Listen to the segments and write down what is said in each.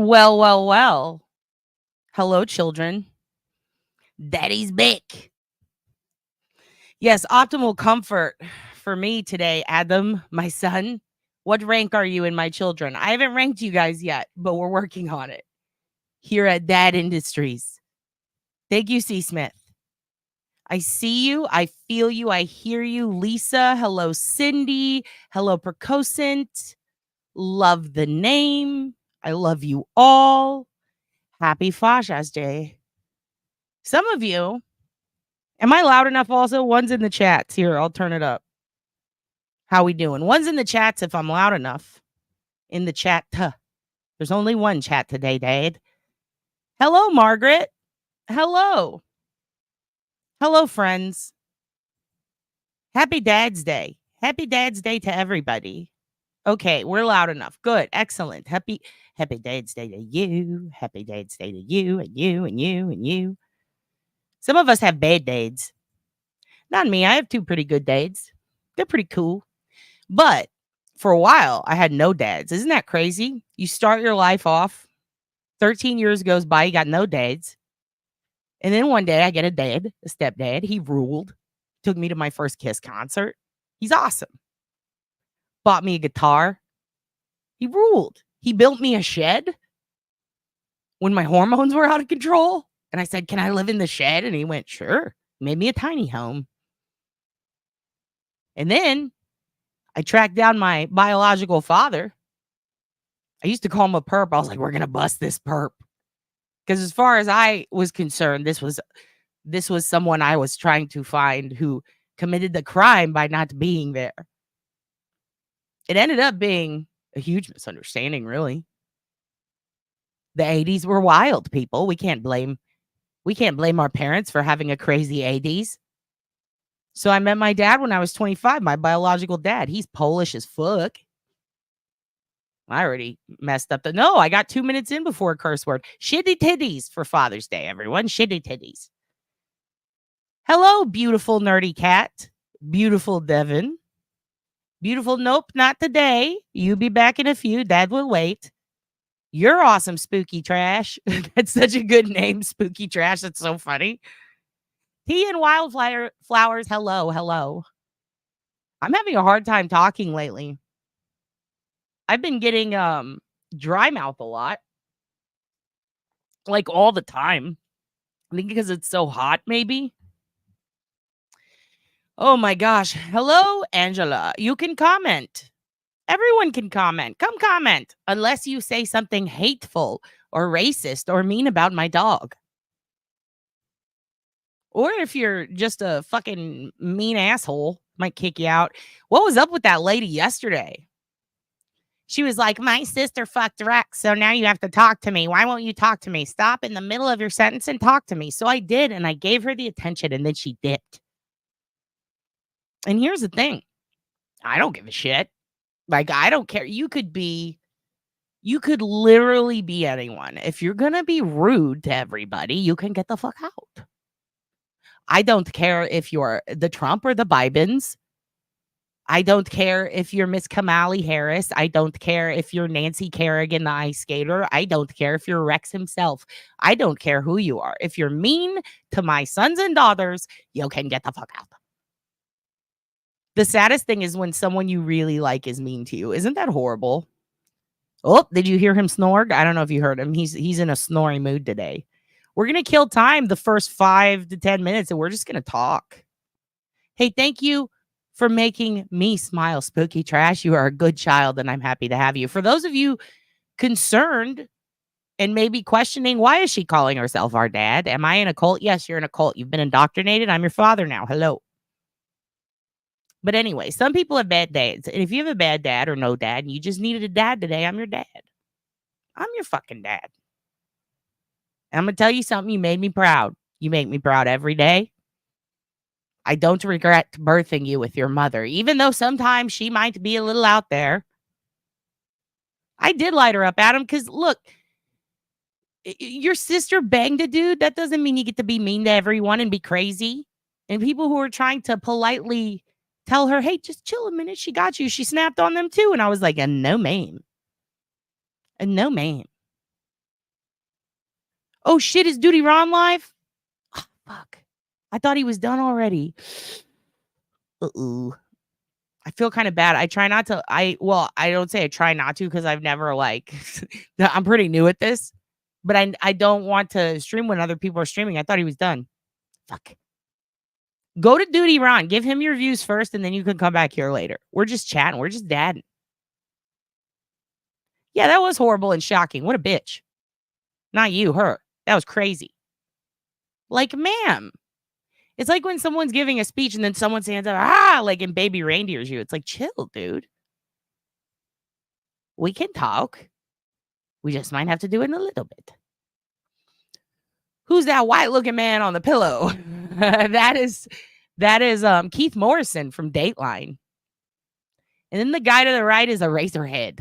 Well, well, well. Hello, children. Daddy's back. Yes, optimal comfort for me today, Adam, my son. What rank are you in my children? I haven't ranked you guys yet, but we're working on it here at Dad Industries. Thank you, C. Smith. I see you. I feel you. I hear you. Lisa. Hello, Cindy. Hello, Percocent. Love the name. I love you all. Happy Father's Day. Some of you, am I loud enough also? One's in the chats. Here, I'll turn it up. How we doing? One's in the chats if I'm loud enough. In the chat. There's only one chat today, Dad. Hello, Margaret. Hello. Hello, friends. Happy Dad's Day. Happy Dad's Day to everybody. Okay, we're loud enough. Good. Excellent. Happy Dad's Day to you. Happy Dad's Day to you and you and you and you. Some of us have bad dads. Not me. I have two pretty good dads. They're pretty cool. But for a while, I had no dads. Isn't that crazy? You start your life off, 13 years goes by, you got no dads. And then one day I get a dad, a stepdad. He ruled. Took me to my first Kiss concert. He's awesome. Bought me a guitar. He ruled. He built me a shed when my hormones were out of control. And I said, can I live in the shed? And he went, sure. Made me a tiny home. And then I tracked down my biological father. I used to call him a perp. I was like, we're going to bust this perp. Because as far as I was concerned, this was someone I was trying to find who committed the crime by not being there. It ended up being a huge misunderstanding, really. The 80s were wild, people. We can't blame our parents for having a crazy 80s. So I met my dad when I was 25, my biological dad. He's Polish as fuck. I already messed up no, I got 2 minutes in before a curse word. Shitty titties for Father's Day, everyone. Shitty titties. Hello, beautiful nerdy cat. Beautiful Devin. Beautiful, nope, not today. You be back in a few. Dad will wait. You're awesome, Spooky Trash. That's such a good name, Spooky Trash. That's so funny. Tea and wildflowers. Hello, hello. I'm having a hard time talking lately. I've been getting dry mouth a lot. Like all the time. I think because it's so hot, maybe. Oh my gosh. Hello, Angela. You can comment. Everyone can comment. Come comment. Unless you say something hateful or racist or mean about my dog. Or if you're just a fucking mean asshole, might kick you out. What was up with that lady yesterday? She was like, my sister fucked Rex, so now you have to talk to me. Why won't you talk to me? Stop in the middle of your sentence and talk to me. So I did, and I gave her the attention, and then she dipped. And here's the thing. I don't give a shit. Like, I don't care. You could literally be anyone. If you're going to be rude to everybody, you can get the fuck out. I don't care if you're the Trump or the Bidens. I don't care if you're Miss Kamala Harris. I don't care if you're Nancy Kerrigan, the ice skater. I don't care if you're Rex himself. I don't care who you are. If you're mean to my sons and daughters, you can get the fuck out. The saddest thing is when someone you really like is mean to you. Isn't that horrible? Oh, did you hear him snore? I don't know if you heard him. He's in a snoring mood today. We're going to kill time the first 5 to 10 minutes, and we're just going to talk. Hey, thank you for making me smile, Spooky Trash. You are a good child, and I'm happy to have you. For those of you concerned and maybe questioning, why is she calling herself our dad? Am I in a cult? Yes, you're in a cult. You've been indoctrinated. I'm your father now. Hello. But anyway, some people have bad dads. And if you have a bad dad or no dad, and you just needed a dad today, I'm your dad. I'm your fucking dad. And I'm going to tell you something. You made me proud. You make me proud every day. I don't regret birthing you with your mother, even though sometimes she might be a little out there. I did light her up, Adam, because look, your sister banged a dude. That doesn't mean you get to be mean to everyone and be crazy. And people who are trying to politely tell her, hey, just chill a minute. She got you. She snapped on them too. And I was like, no, ma'am. No, ma'am. Oh shit, is Duty Ron live? Oh, fuck. I thought he was done already. Uh-oh. I feel kind of bad. I try not to. I don't say I try not to because I've never like I'm pretty new at this. But I don't want to stream when other people are streaming. I thought he was done. Fuck. Go to Duty Ron. Give him your views first, and then you can come back here later. We're just chatting. We're just dadding. Yeah, that was horrible and shocking. What a bitch. Not you, her. That was crazy. Like, ma'am. It's like when someone's giving a speech and then someone stands up, like in Baby Reindeer's you. It's like, chill, dude. We can talk. We just might have to do it in a little bit. Who's that white looking man on the pillow? that is Keith Morrison from Dateline. And then the guy to the right is Eraserhead.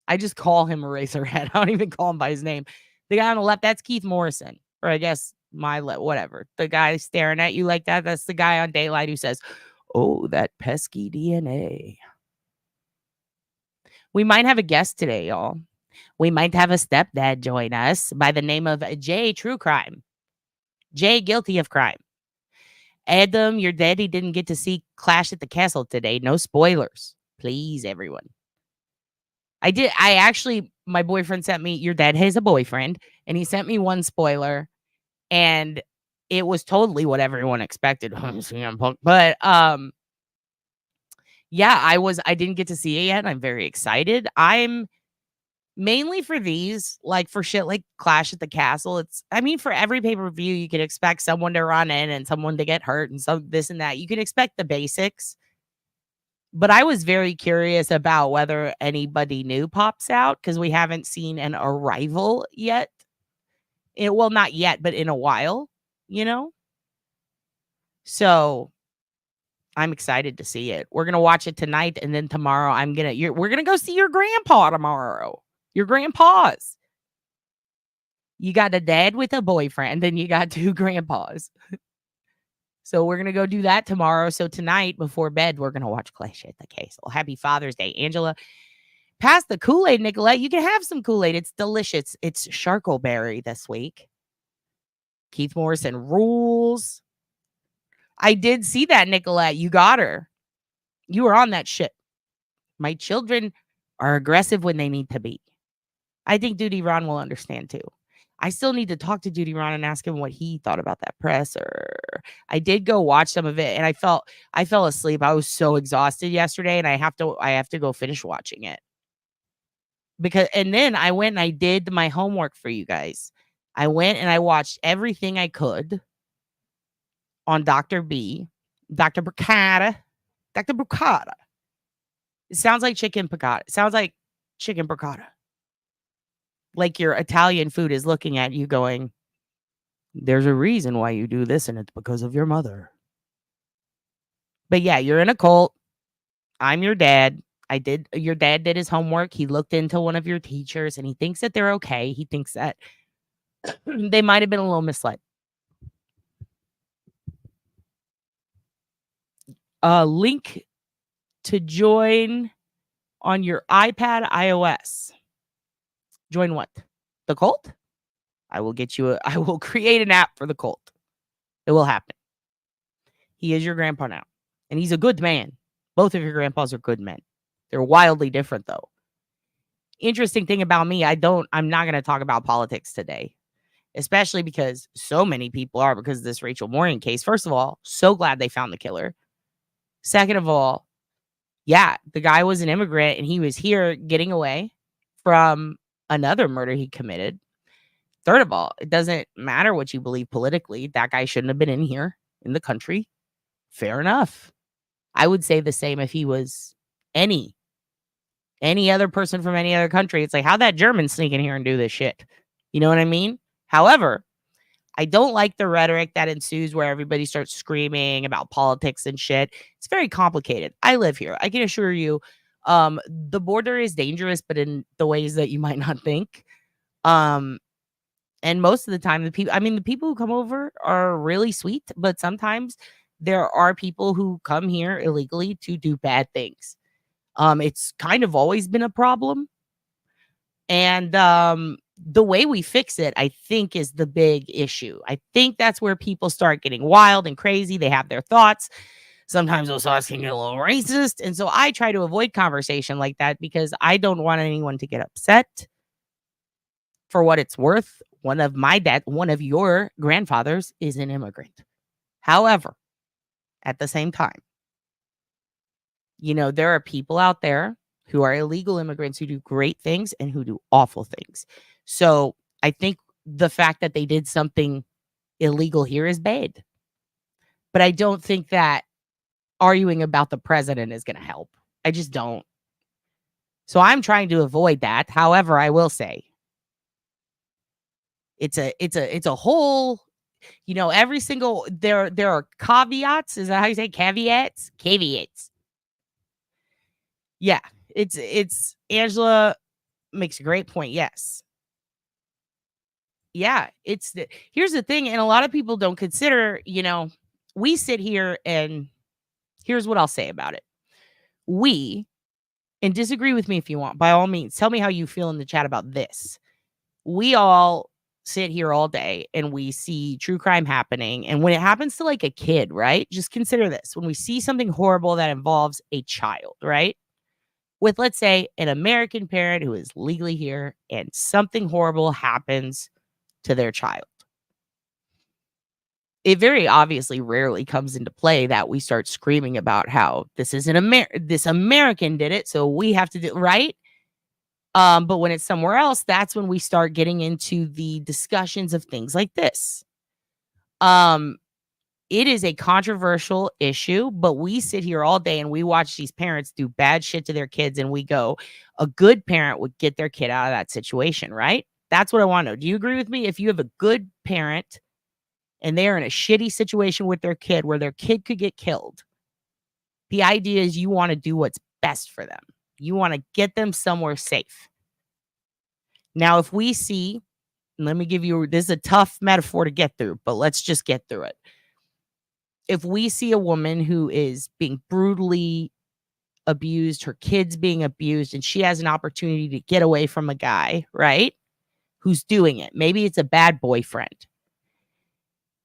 I just call him Eraserhead. I don't even call him by his name. The guy on the left, that's Keith Morrison. Or I guess whatever. The guy staring at you like that, that's the guy on Dateline who says, oh, that pesky DNA. We might have a guest today, y'all. We might have a stepdad join us by the name of Jay True Crime. Jay Guilty of Crime. Adam, your daddy didn't get to see Clash at the Castle today. No spoilers. Please, everyone. My boyfriend sent me, your dad has a boyfriend, and he sent me one spoiler, and it was totally what everyone expected. But, yeah, I didn't get to see it yet, and I'm very excited. I'm mainly for these, like for shit like Clash at the Castle. For every pay-per-view, you can expect someone to run in and someone to get hurt and some this and that. You can expect the basics. But I was very curious about whether anybody new pops out because we haven't seen an arrival yet. Well, not yet, but in a while, So I'm excited to see it. We're gonna watch it tonight, and then tomorrow we're gonna go see your grandpa tomorrow. Your grandpas. You got a dad with a boyfriend, and you got two grandpas. So we're going to go do that tomorrow. So tonight before bed, we're going to watch Clash at the Castle. Happy Father's Day, Angela. Pass the Kool-Aid, Nicolette. You can have some Kool-Aid. It's delicious. It's Charcoberry this week. Keith Morrison rules. I did see that, Nicolette. You got her. You were on that shit. My children are aggressive when they need to be. I think Duty Ron will understand too. I still need to talk to Duty Ron and ask him what he thought about that presser. I did go watch some of it, and I fell asleep. I was so exhausted yesterday, and I have to go finish watching it. And then I went and I did my homework for you guys. I went and I watched everything I could on Dr. Brucata. It sounds like chicken piccata. It sounds like chicken piccata. Like your Italian food is looking at you going, there's a reason why you do this, and it's because of your mother. But yeah, you're in a cult. I'm your dad. Your dad did his homework. He looked into one of your teachers, and he thinks that they're okay. He thinks that they might have been a little misled. Link to join on your iPad, iOS. Join what? The cult? I will create an app for the cult. It will happen. He is your grandpa now. And he's a good man. Both of your grandpas are good men. They're wildly different, though. Interesting thing about me, I'm not going to talk about politics today. Especially because so many people are because of this Rachel Morgan case. First of all, so glad they found the killer. Second of all, yeah, the guy was an immigrant and he was here getting away from another murder he committed. Third of all, it doesn't matter what you believe politically. That guy shouldn't have been in here in the country. Fair enough. I would say the same if he was any other person from any other country. It's like, how'd that German sneak in here and do this shit? You know what I mean? However, I don't like the rhetoric that ensues where everybody starts screaming about politics and shit. It's very complicated. I live here. I can assure you, the border is dangerous, but in the ways that you might not think. And most of the time, the people who come over are really sweet, but sometimes there are people who come here illegally to do bad things. It's kind of always been a problem. And the way we fix it, I think, is the big issue. I think that's where people start getting wild and crazy. They have their thoughts. Sometimes those thoughts can get a little racist. And so I try to avoid conversation like that because I don't want anyone to get upset. For what it's worth, one of your grandfathers is an immigrant. However, at the same time, there are people out there who are illegal immigrants who do great things and who do awful things. So I think the fact that they did something illegal here is bad. But I don't think that arguing about the president is going to help. I just don't. So I'm trying to avoid that. However, I will say it's a whole, every single, there are caveats. Is that how you say caveats? Caveats. Yeah, it's Angela makes a great point. Yes. Yeah, here's the thing, and a lot of people don't consider, we sit here and here's what I'll say about it. And disagree with me if you want, by all means, tell me how you feel in the chat about this. We all sit here all day and we see true crime happening. And when it happens to like a kid, right? Just consider this. When we see something horrible that involves a child, right? With, let's say, an American parent who is legally here and something horrible happens to their child. It very obviously rarely comes into play that we start screaming about how this is this American did it, so we have to do right. But when it's somewhere else, that's when we start getting into the discussions of things like this. It is a controversial issue, but we sit here all day and we watch these parents do bad shit to their kids, and we go, a good parent would get their kid out of that situation, right? That's what I want to know. Do you agree with me? If you have a good parent and they're in a shitty situation with their kid where their kid could get killed, the idea is you want to do what's best for them. You want to get them somewhere safe. Now, if we see, let me give you, this is a tough metaphor to get through, but let's just get through it. If we see a woman who is being brutally abused, her kids being abused, and she has an opportunity to get away from a guy, right, who's doing it, maybe it's a bad boyfriend,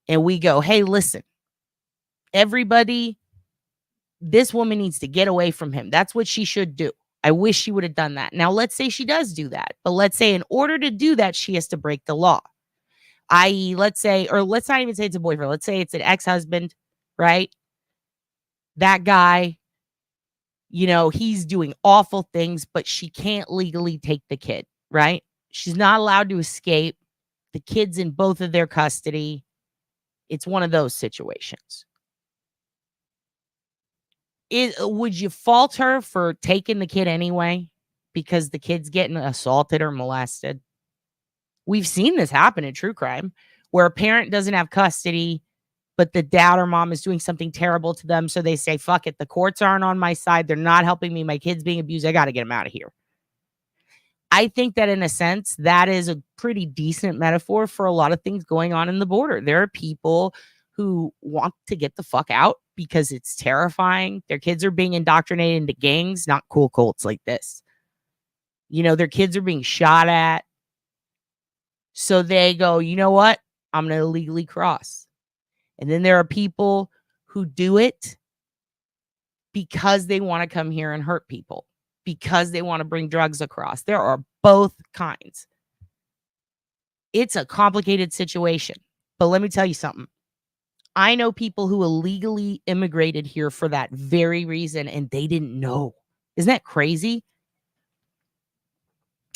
and we go, hey, listen, everybody, this woman needs to get away from him. That's what she should do. I wish she would have done that. Now, let's say she does do that, but let's say in order to do that, she has to break the law. I.e., let's say, or let's not even say it's a boyfriend. Let's say it's an ex-husband, right? That guy, he's doing awful things, but she can't legally take the kid, right? She's not allowed to escape. The kid's in both of their custody. It's one of those situations. Would you fault her for taking the kid anyway because the kid's getting assaulted or molested? We've seen this happen in true crime where a parent doesn't have custody, but the dad or mom is doing something terrible to them. So they say, fuck it. The courts aren't on my side. They're not helping me. My kid's being abused. I got to get him out of here. I think that in a sense, that is a pretty decent metaphor for a lot of things going on in the border. There are people who want to get the fuck out because it's terrifying. Their kids are being indoctrinated into gangs, not cool cults like this. Their kids are being shot at. So they go, you know what? I'm going to illegally cross. And then there are people who do it because they want to come here and hurt people, because they want to bring drugs across. There are both kinds. It's a complicated situation. But let me tell you something. I know people who illegally immigrated here for that very reason, and they didn't know. Isn't that crazy?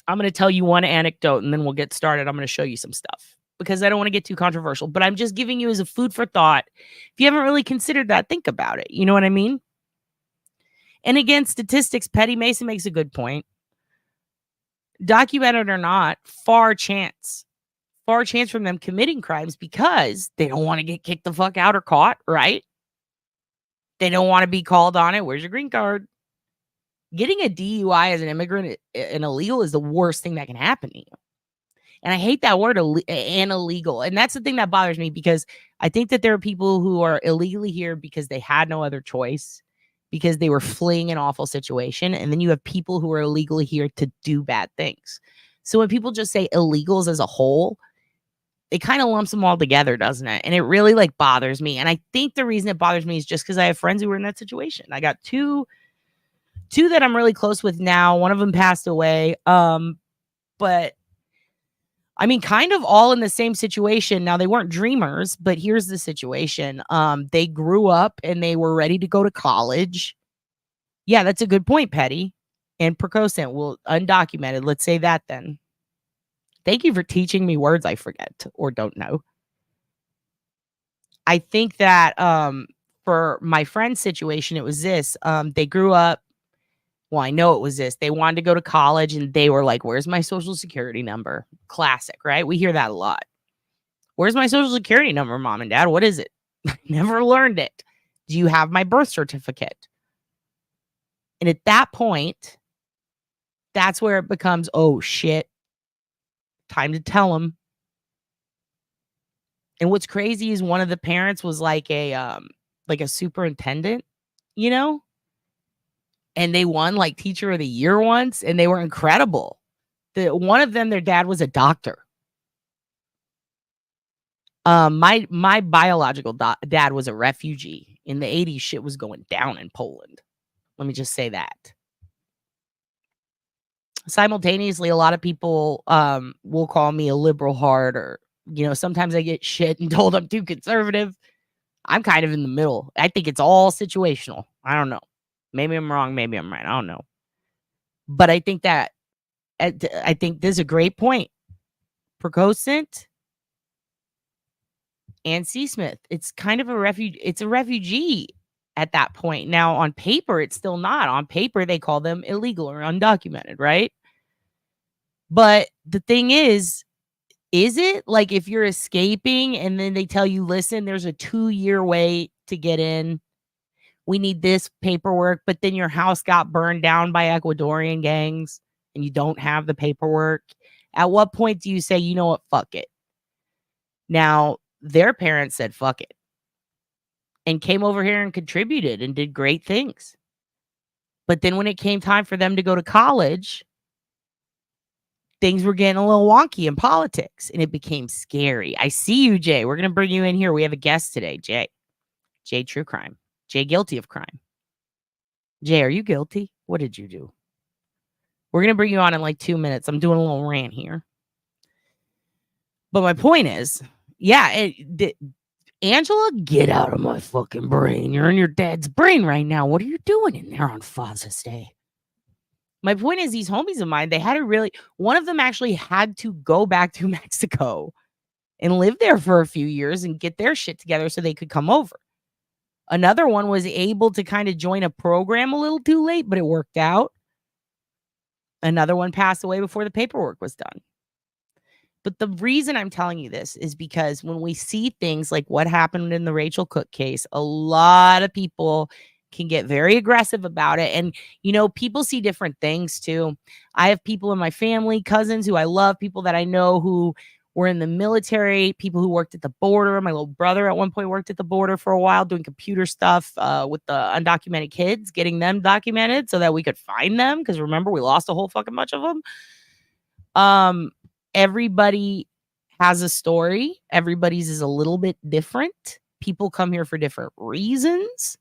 I'm going to tell you one anecdote, and then we'll get started. I'm going to show you some stuff because I don't want to get too controversial, but I'm just giving you as a food for thought. If you haven't really considered that, think about it. You know what I mean? And again, statistics, Petty Mason makes a good point. Documented or not, far chance from them committing crimes because they don't want to get kicked the fuck out or caught, right? They don't want to be called on it. Where's your green card? Getting a DUI as an immigrant and illegal is the worst thing that can happen to you. And I hate that word, and illegal. And that's the thing that bothers me because I think that there are people who are illegally here because they had no other choice, because they were fleeing an awful situation. And then you have people who are illegally here to do bad things. So when people just say illegals as a whole, it kind of lumps them all together, doesn't it? And it really like bothers me. And I think the reason it bothers me is just because I have friends who were in that situation. I got two that I'm really close with now. One of them passed away. But I mean, kind of all in the same situation. Now they weren't dreamers, but here's the situation. They grew up and they were ready to go to college. Yeah, that's a good point, Petty. And precocent, well, undocumented. Let's say that then. Thank you for teaching me words I forget or don't know. I think that for my friend's situation, it was this. They grew up. Well, I know it was this. They wanted to go to college and they were like, where's my social security number? Classic, right? We hear that a lot. Where's my social security number, mom and dad? What is it? I never learned it. Do you have my birth certificate? And at that point, that's where it becomes, oh shit, time to tell them. And what's crazy is one of the parents was like a superintendent, you know? And they won like teacher of the year once and they were incredible. One of them, their dad was a doctor. My biological dad was a refugee. In the 80s, shit was going down in Poland. Let me just say that. Simultaneously, a lot of people will call me a liberal heart, or, you know, sometimes I get shit and told I'm too conservative. I'm kind of in the middle. I think it's all situational. I don't know. Maybe I'm wrong. Maybe I'm right. I don't know. But I think that, I think this is a great point. Precocent and C. Smith, it's kind of a refugee. It's a refugee at that point. Now, on paper, it's still not. On paper, they call them illegal or undocumented, right? But the thing is it like if you're escaping and then they tell you, listen, there's a 2-year wait to get in. We need this paperwork, but then your house got burned down by Ecuadorian gangs and you don't have the paperwork. At what point do you say, you know what, fuck it? Now, their parents said, fuck it, and came over here and contributed and did great things. But then when it came time for them to go to college, things were getting a little wonky in politics and it became scary. I see you, Jay. We're going to bring you in here. We have a guest today, Jay. Jay, true crime. Jay, guilty of crime. Jay, are you guilty? What did you do? We're going to bring you on in like 2 minutes. I'm doing a little rant here. But my point is, yeah, Angela, get out of my fucking brain. You're in your dad's brain right now. What are you doing in there on Father's Day? My point is, these homies of mine, they had to really, one of them actually had to go back to Mexico and live there for a few years and get their shit together so they could come over. Another one was able to kind of join a program a little too late, but it worked out. Another one passed away before the paperwork was done. But the reason I'm telling you this is because when we see things like what happened in the Rachel Cook case, a lot of people can get very aggressive about it. And, you know, people see different things too. I have people in my family, cousins who I love, people that I know who were in the military, people who worked at the border. My little brother at one point worked at the border for a while doing computer stuff with the undocumented kids, getting them documented so that we could find them. Because remember, we lost a whole fucking bunch of them. Everybody has a story. Everybody's is a little bit different. People come here for different reasons.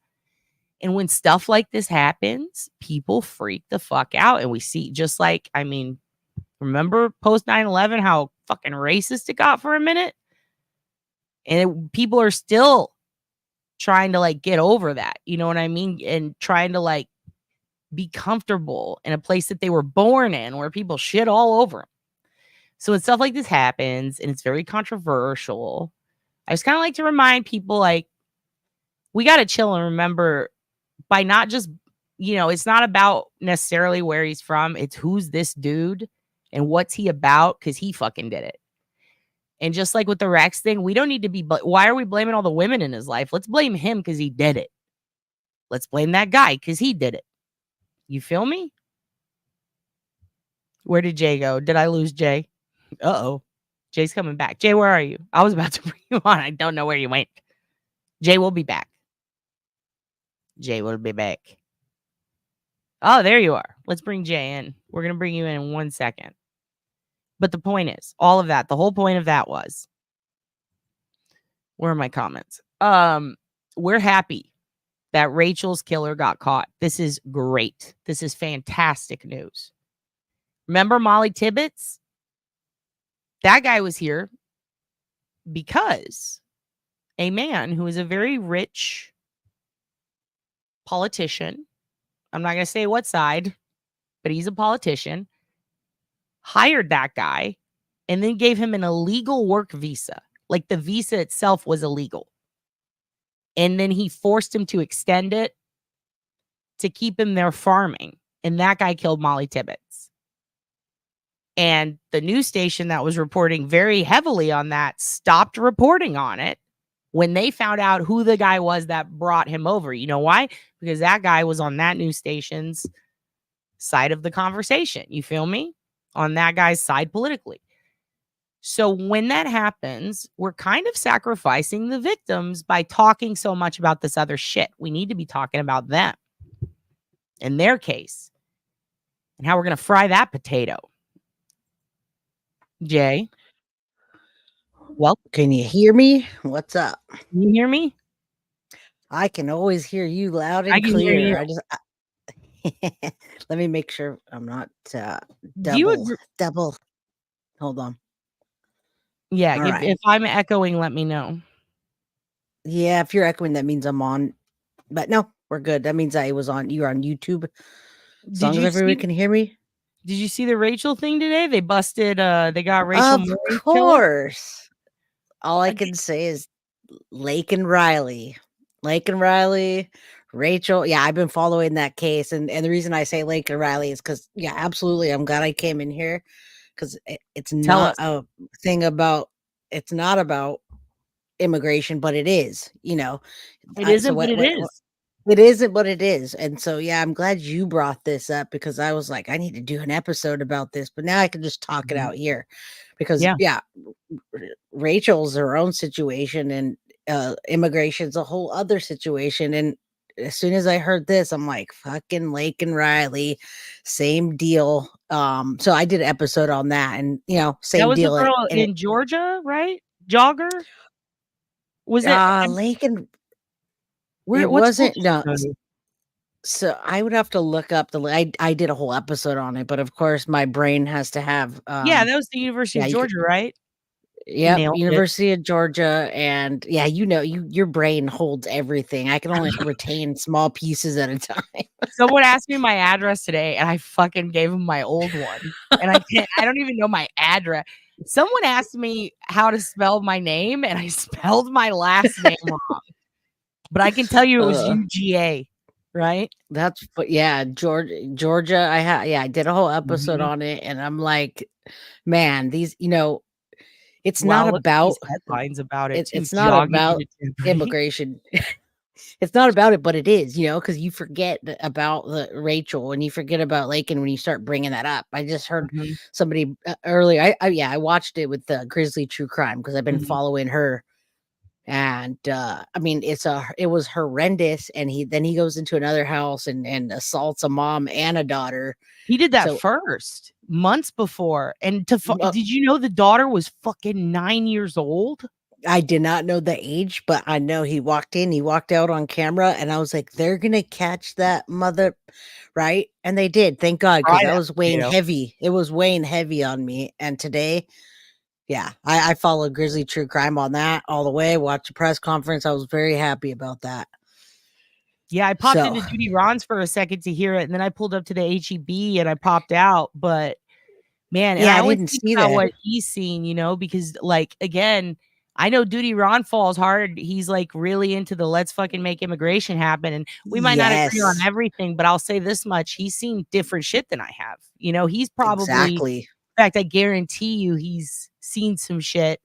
And when stuff like this happens, people freak the fuck out. And we see, just like, I mean, remember post 9/11, how fucking racist it got for a minute? And people are still trying to like get over that. You know what I mean? And trying to like be comfortable in a place that they were born in where people shit all over them. So when stuff like this happens and it's very controversial, I just kind of like to remind people, like, we got to chill and remember, by not just, you know, it's not about necessarily where he's from. It's who's this dude and what's he about, because he fucking did it. And just like with the Rex thing, we don't need to be, why are we blaming all the women in his life? Let's blame him because he did it. Let's blame that guy because he did it. You feel me? Where did Jay go? Did I lose Jay? Uh-oh. Jay's coming back. Jay, where are you? I was about to bring you on. I don't know where you went. Jay will be back. Jay will be back. Oh, there you are. Let's bring Jay in. We're going to bring you in 1 second. But the point is, all of that, the whole point of that was, where are my comments? We're happy that Rachel's killer got caught. This is great. This is fantastic news. Remember Molly Tibbetts? That guy was here because a man who is a very rich politician, I'm not going to say what side, but he's a politician, hired that guy and then gave him an illegal work visa. Like the visa itself was illegal. And then he forced him to extend it to keep him there farming. And that guy killed Molly Tibbetts. And the news station that was reporting very heavily on that stopped reporting on it when they found out who the guy was that brought him over. You know why? Because that guy was on that news station's side of the conversation. You feel me? On that guy's side politically. So when that happens, we're kind of sacrificing the victims by talking so much about this other shit. We need to be talking about them in their case and how we're going to fry that potato. Jay, well, Can you hear me? What's up? can you hear me? I can always hear you loud and I can hear clear. you. Let me make sure I'm not Do you agree? double. Hold on. Yeah, All right. if I'm echoing, let me know. Yeah, if you're echoing, that means I'm on. But no, we're good. That means you're on YouTube. As long as everyone can hear me. Did you see the Rachel thing today? They busted, they got Rachel Of Morgan's killer. course. All I can say is Lake and Riley, Rachel. Yeah, I've been following that case. And the reason I say Lake and Riley is because, yeah, absolutely. I'm glad I came in here because it's not a thing about, it's not about immigration, but it is, It isn't, but it is. It isn't, but it is. And so, yeah, I'm glad you brought this up because I was like, I need to do an episode about this, but now I can just talk it out here because, yeah, Rachel's her own situation and immigration's a whole other situation. And as soon as I heard this, I'm like, fucking Lake and Riley, same deal. So I did an episode on that and, same that was deal. The girl in Georgia, right? Jogger? Was it Lake and it wasn't no. So I would have to look up I did a whole episode on it, but of course my brain has to have yeah, that was the University of Georgia, right? Yep, University of Georgia, and yeah, your brain holds everything. I can only retain small pieces at a time. Someone asked me my address today, and I fucking gave him my old one, and I don't even know my address. Someone asked me how to spell my name, and I spelled my last name wrong. But I can tell you it was UGA, right? That's Georgia. I did a whole episode on it, and I'm like, man, these, it's not about headlines about it. It's not about immigration. It's not about it, but it is, because you forget about the Rachel and you forget about Lakin when you start bringing that up. I just heard somebody earlier. I watched it with the Grizzly True Crime because I've been following her. And I mean, it was horrendous. And he goes into another house and assaults a mom and a daughter. He did that first, months before. And did you know the daughter was fucking 9 years old? I did not know the age, but I know he walked out on camera, and I was like, they're gonna catch that mother, right? And they did, thank God, because that was weighing heavy. It was weighing heavy on me. And today, yeah, I followed Grizzly True Crime on that all the way. Watched the press conference. I was very happy about that. Yeah, I popped into Judy Ron's for a second to hear it, and then I pulled up to the HEB and I popped out. But man, and I didn't see that. What he's seen, because like again, I know Duty Ron falls hard. He's like really into the let's fucking make immigration happen. And we might not agree on everything, but I'll say this much. He's seen different shit than I have. He's probably, in fact, I guarantee you he's seen some shit.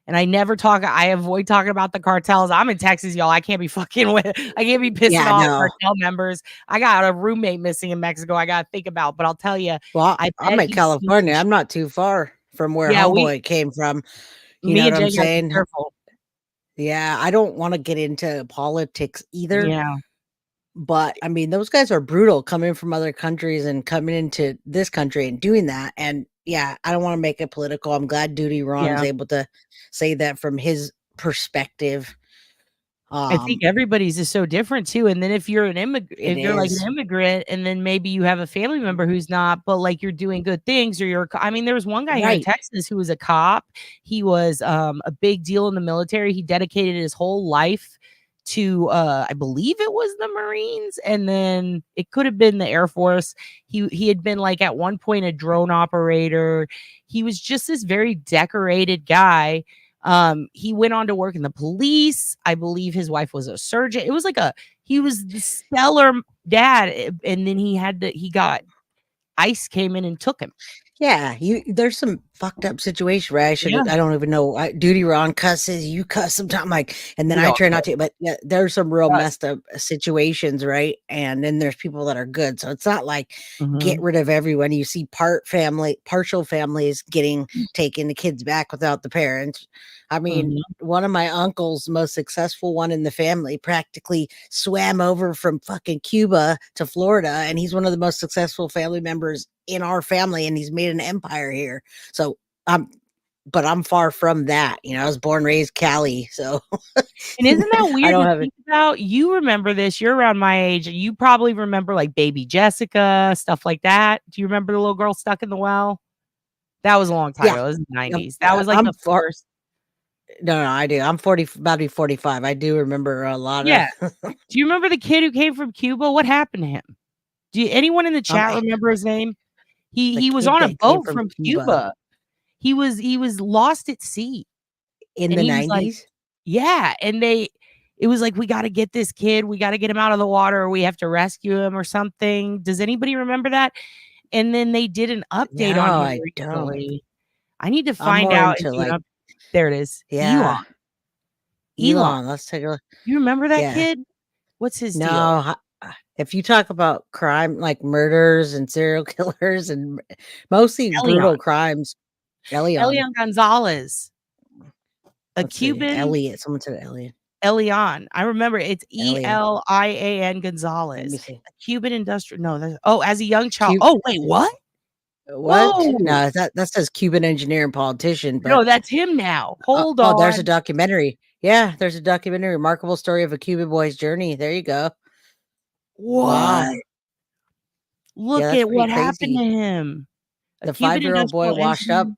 And I avoid talking about the cartels. I'm in Texas, y'all. I can't be fucking with, I can't be pissing off cartel members. I got a roommate missing in Mexico I got to think about, but I'll tell you. Well, I'm in California. I'm not too far from where homeboy came from. You know what I'm saying? Careful. Yeah, I don't want to get into politics either. Yeah. But I mean, those guys are brutal coming from other countries and coming into this country and doing that. And yeah, I don't want to make it political. I'm glad Duty Ron's Yeah. able to say that from his perspective. I think everybody's is so different too, and then if you're an It if you're like an is. immigrant, and then maybe you have a family member who's not, but like you're doing good things, or you're I mean, there was one guy here in Right. Texas who was a cop. He was a big deal in the military. He dedicated his whole life to I believe it was the Marines, and then it could have been the Air Force. He had been like at one point a drone operator. He was just this very decorated guy. He went on to work in the police. I believe his wife was a surgeon. It was like he was the stellar dad, and then he got ICE came in and took him. Yeah, there's some fucked up situation where Yeah. I don't even know. Duty Ron cusses, you cuss sometimes, like, and then We I all try do. not to. But yeah, there's some real Yes. messed up situations, right? And then there's people that are good. So it's not like get Mhm. rid of everyone. You see partial families getting taken, the kids back without the parents. I mean, Mhm. one of my uncles, most successful one in the family, practically swam over from fucking Cuba to Florida, and he's one of the most successful family members in our family, and he's made an empire here. So but I'm far from that. I was born, raised Cali, so And isn't that I weird don't to have it. think about? You remember this, you're around my age, you probably remember, like, Baby Jessica, stuff like that. Do you remember the little girl stuck in the well? That was a long time Yeah, ago, it was the yep, 90s. That was, like, I'm the far. first. No, I do. I'm 40, about to be 45. I do remember a lot of. Yeah. Do you remember the kid who came from Cuba? What happened to him? Anyone in the chat Eh, remember his name? the He was kid on a that came boat from from Cuba Cuba. He was lost at sea, in and the he was like, 90s. yeah, and it was like, "We gotta get this kid, we gotta get him out of the water, or we have to rescue him or something." Does anybody remember that? And then they did an update No, on him I don't. recently. I need to I'm find more out and into do like, an up there it is. Elon. yeah, Elon. Elon. Let's take a look. You remember that Yeah. kid? What's his deal? No, if you talk about crime, like murders and serial killers and mostly Elian. brutal crimes, Elian. Elian Gonzalez. A Let's see, Cuban Elliot. Someone said Elliot. Elian. I remember it's Elliot. Elian Let me Gonzalez. see. A Cuban industrial no, that's as a young child. Cu Oh, wait, what? What? Whoa! No, that says Cuban engineer and politician, but No, that's him now. Hold oh, there's a on. documentary. Yeah, there's a documentary, remarkable story of a Cuban boy's journey. There you go. What? Wow. Yeah, Look that's at pretty what happened to crazy. him. A The Cuban 5-year-old boy industrial washed up. engineer.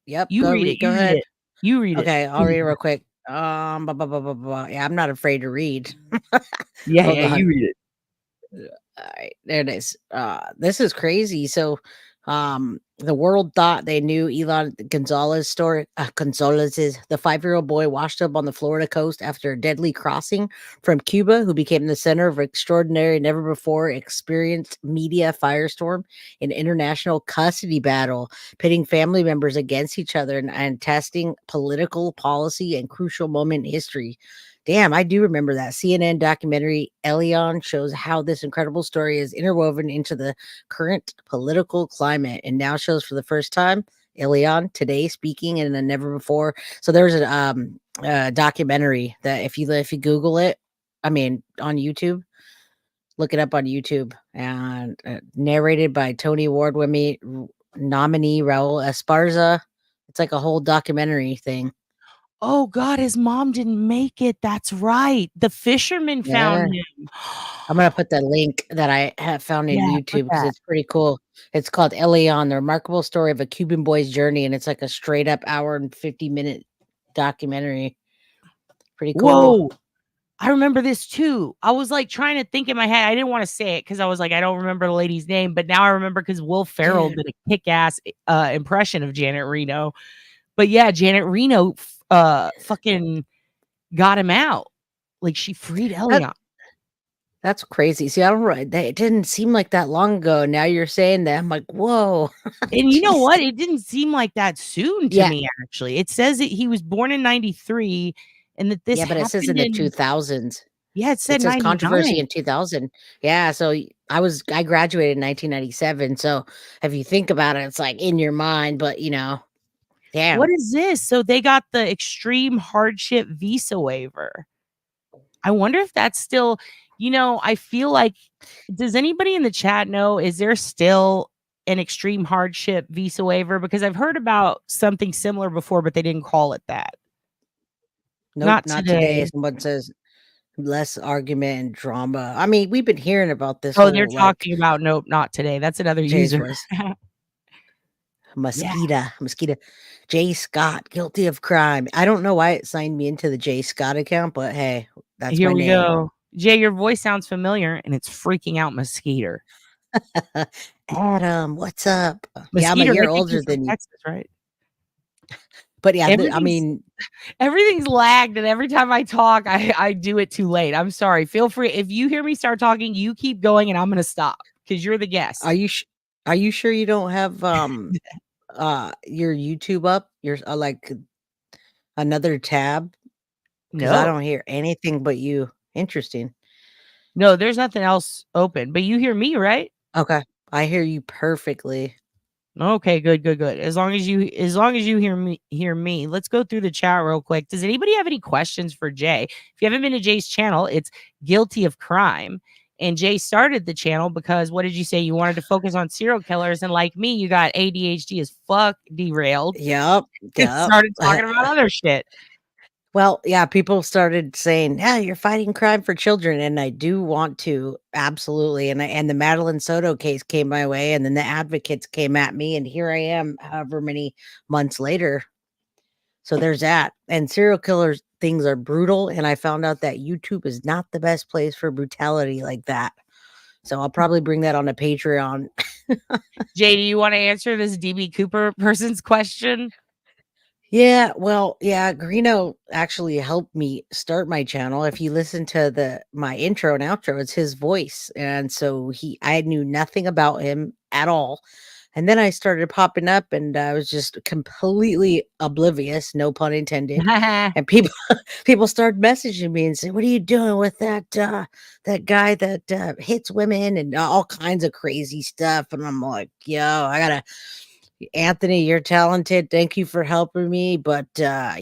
Yep, You read it, go you read ahead. it. You read it. Okay, I'll read it real quick. Blah, blah, blah, blah, blah. Yeah, I'm not afraid to read. Yeah, Hold yeah, you on. read it. Alright, there it is. This is crazy. So, the world thought they knew Elon Gonzalez story. Gonzalez's the 5-year-old boy washed up on the Florida coast after a deadly crossing from Cuba, who became the center of extraordinary, never before experienced media firestorm, an international custody battle, pitting family members against each other and testing political policy and crucial moment in history. Damn, I do remember that CNN documentary. Elion shows how this incredible story is interwoven into the current political climate and now shows for the first time Elion today speaking in a never before. So there's a documentary that if you Google it, I mean on YouTube, look it up on YouTube, and narrated by Tony Award winning nominee Raul Esparza. It's like a whole documentary thing. Oh god, his mom didn't make it, that's right. The fisherman Yeah. found him. I'm gonna put the link that I have found in Yeah, put YouTube because that. it's pretty cool. It's called Elian, the remarkable story of a Cuban boy's journey, and it's like a straight up hour and 50-minute documentary. Pretty cool. Whoa! I remember this too. I was, like, trying to think in my head. I didn't wanna say it because I was like, I don't remember the lady's name, but now I remember because Will Ferrell Dude, did a kick-ass, impression of Janet Reno. But yeah, Janet Reno fucking got him out. Like, she freed that Elion. that's crazy. See, I don't it didn't seem like that long ago. Now you're saying that. I'm like, whoa. And you know what? Jesus. It didn't seem like that soon to Yeah, me, actually. It says that he was born in '93 and that this yeah, but it says in happened the in 2000s. yeah, it It said says controversy 99. in 2000. Yeah, so I graduated in 1997. So if you think about it, it's like in your mind, but What damn. is this? So they got the extreme hardship visa waiver. I wonder if that's still I feel like does anybody in the chat know, is there still an extreme hardship visa waiver? Because I've heard about something similar before, but they didn't call it that. Nope, Not not today. today. Someone says less argument and drama. I mean, we've been hearing about this Oh, they're whole like talking about nope, not today. That's another Jay's user. voice. Yeah. Mosquito. Jay Scott, guilty of crime. I don't know why it signed me into the Jay Scott account, but hey, that's Here my we name. go. Jay, your voice sounds familiar, and it's freaking out Mosquito. Adam, what's up? Yeah, I'm a Mosquito, year I think you're older from than you. Texas, right? But yeah, I Everything's mean, everything's lagged, and every time I talk, I do it too late. I'm sorry. Feel free. If you hear me start talking, you keep going, and I'm gonna stop because you're the guest. are you sure you don't have your YouTube up? Your like another tab? Because I No. don't hear anything but you. Interesting. No, there's nothing else open, but you hear me, right? Okay. I hear you perfectly. Okay, good. As long as you hear me, let's go through the chat real quick. Does anybody have any questions for Jay? If you haven't been to Jay's channel, it's Guilty of Crime. And Jay started the channel because what did you say? You wanted to focus on serial killers, and like me, you got ADHD as fuck derailed. Yep. And Yep. started talking about other shit. Well, yeah, people started saying, "Yeah, you're fighting crime for children," and I do want to absolutely. And the Madeline Soto case came my way, and then the advocates came at me, and here I am, however many months later. So there's that. And serial killers things are brutal, and I found out that YouTube is not the best place for brutality like that. So I'll probably bring that on a Patreon. Jay, do you want to answer this DB Cooper person's question? Yeah, well, yeah, Greeno actually helped me start my channel. If you listen to my intro and outro, it's his voice. And so I knew nothing about him at all. And then I started popping up and I was just completely oblivious, no pun intended. And people started messaging me and saying, "What are you doing with that guy that hits women and all kinds of crazy stuff?" And I'm like, "Yo, I gotta Anthony, you're talented. Thank you for helping me, but I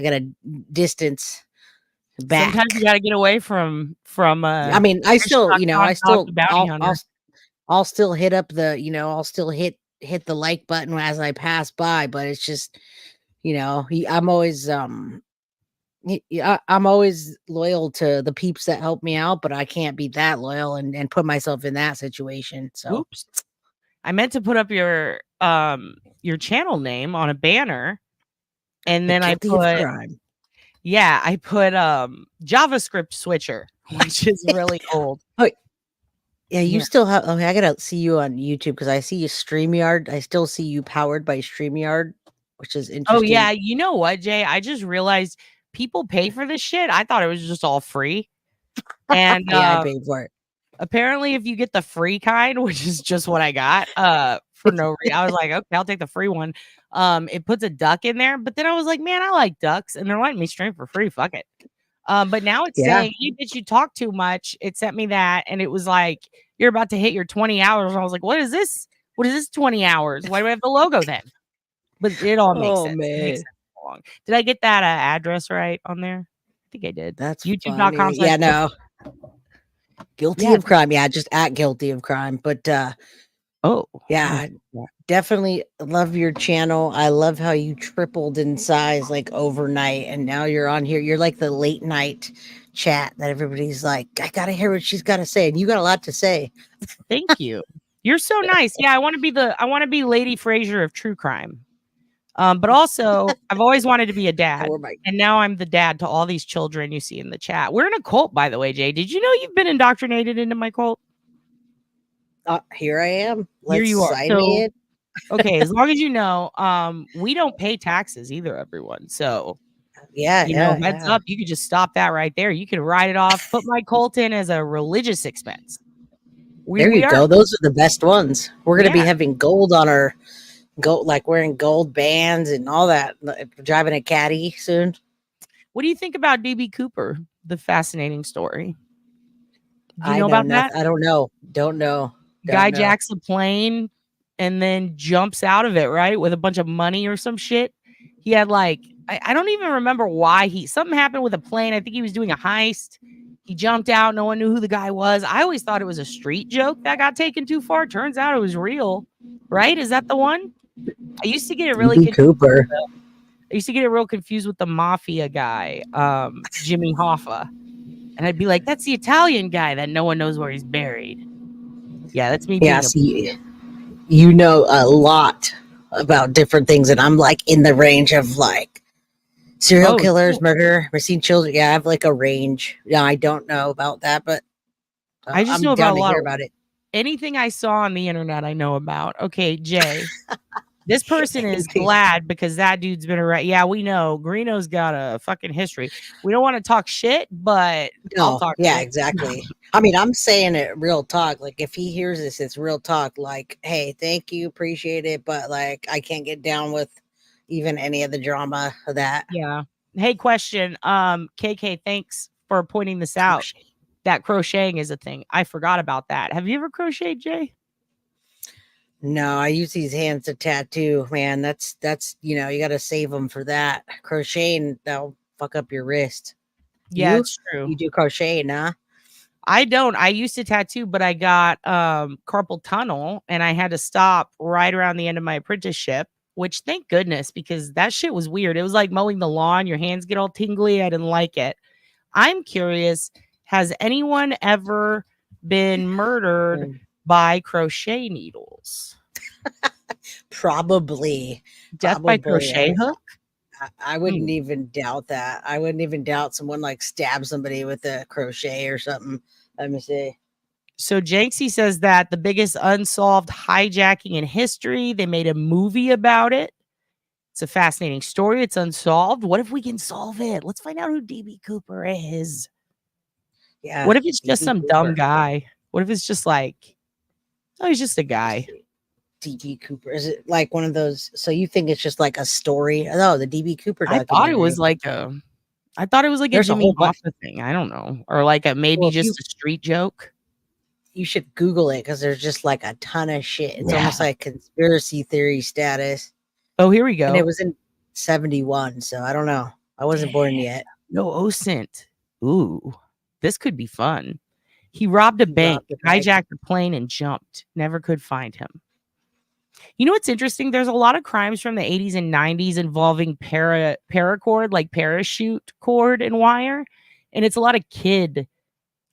gotta distance back." Sometimes you gotta get away from I mean, I still, I non-talk still, the bounty hunter. I'll still hit up I'll still hit the like button as I pass by, but it's just, I'm always I'm always loyal to the peeps that help me out, but I can't be that loyal and put myself in that situation. So Oops. I meant to put up your channel name on a banner, and then I guilty of put crime. JavaScript switcher, which is really old. Oh, yeah, you Yeah. still have okay, I gotta see you on YouTube because I see you StreamYard. I still see you powered by StreamYard, which is Oh, interesting. yeah, you know what, Jay? I just realized people pay for this shit. I thought it was just all free. And, Yeah, I paid for it. apparently if you get the free kind, which is just what I got, for no reason, I was like, "Okay, I'll take the free one." It puts a duck in there, but then I was like, "Man, I like ducks, and they're letting me stream for free, fuck it." But now it's Yeah. saying, "Hey, bitch, you talk too much." It sent me that, and it was like, "You're about to hit your 20 hours." And I was like, "What is this? What is this 20 hours? Why do I have the logo then?" But it all makes Oh, sense. It makes man. sense all along. Did I get that address right on there? I think I did. That's YouTube.com/. funny. Yeah, no. Guilty Yeah. of crime. Yeah, just at guilty of crime. But Oh. yeah, definitely love your channel. I love how you tripled in size like overnight, and now you're on here. You're like the late night chat that everybody's like, "I gotta hear what she's got to say," and you got a lot to say. Thank you. You're so nice. Yeah, I want to be Lady Frazier of true crime. But also I've always wanted to be a dad. And now I'm the dad to all these children you see in the chat. We're in a cult, by the way, Jay. Did you know you've been indoctrinated into my cult? Here I am. Here Let's you are. sign me in. Okay, as long as you know, we don't pay taxes either, everyone. So heads up, you could just stop that right there. You can write it off, put my cult in as a religious expense. There you go. Those are the best ones. We're gonna be having gold on our gold, like wearing gold bands and all that. Driving a caddy soon. What do you think about DB Cooper? The fascinating story. Do you I know about that? I don't know. Don't know. Guy jacks a plane and then jumps out of it, right? With a bunch of money or some shit. He had like, I don't even remember why something happened with a plane. I think he was doing a heist. He jumped out. No one knew who the guy was. I always thought it was a street joke that got taken too far. Turns out it was real. right? Is that the one? I used to get it really DB confused. Cooper. I used to get it real confused with the mafia guy, Jimmy Hoffa. And I'd be like, that's the Italian guy that no one knows where he's buried. Yeah, that's me Yeah, being a see, you know a lot about different things, and I'm like in the range of like serial oh killers, shit. murder, missing children. Yeah, I have like a range. Yeah, I don't know about that, but I just I'm know down about a to lot hear of about it. anything I saw on the internet I know about. Okay, Jay. This person is glad because that dude's been around. Yeah, we know Greeno's got a fucking history. We don't want to talk shit, but I'll No, talk yeah, shit. exactly. I mean, I'm saying it real talk. Like, if he hears this, it's real talk. Like, hey, thank you, appreciate it, but like, I can't get down with even any of the drama of that. Yeah. Hey, question. KK, thanks for pointing this out. Crochet. That crocheting is a thing. I forgot about that. Have you ever crocheted, Jay? No, I use these hands to tattoo, man. That's you know, you got to save them for that. Crocheting, that'll fuck up your wrist. Yeah, You it's true. you do crocheting, huh? I don't. I used to tattoo, but I got carpal tunnel and I had to stop right around the end of my apprenticeship, which thank goodness because that shit was weird. It was like mowing the lawn, your hands get all tingly. I didn't like it. I'm curious, has anyone ever been murdered by crochet needles? Probably, Death by probably. crochet hook? I wouldn't Hmm. even doubt that. I wouldn't even doubt someone like stab somebody with a crochet or something. Let me see. So Janksy says that the biggest unsolved hijacking in history, they made a movie about it. It's a fascinating story. It's unsolved. What if we can solve it? Let's find out who DB Cooper is. Yeah, What if it's just DB some dumb Cooper. guy? What if it's just like, oh, he's just a Let's guy? see. DB Cooper. Is it like one of those? So you think it's just like a story? Oh, the DB Cooper I thought it was documentary. like I thought it was like a There's a Jimmy whole bunch. Hoffa thing. I don't know. Or like a maybe Well, if just a street joke. you should Google it because there's just like a ton of shit. It's Yeah. almost like conspiracy theory status. Oh, here we And it go. was in 71. So I don't know. I wasn't born yet. No OSINT. Ooh, this could be fun. He robbed a He bank, robbed the bank. hijacked a plane, and jumped. Never could find him. You know what's interesting? There's a lot of crimes from the 80s and 90s involving paracord, like parachute cord and wire. And it's a lot of kid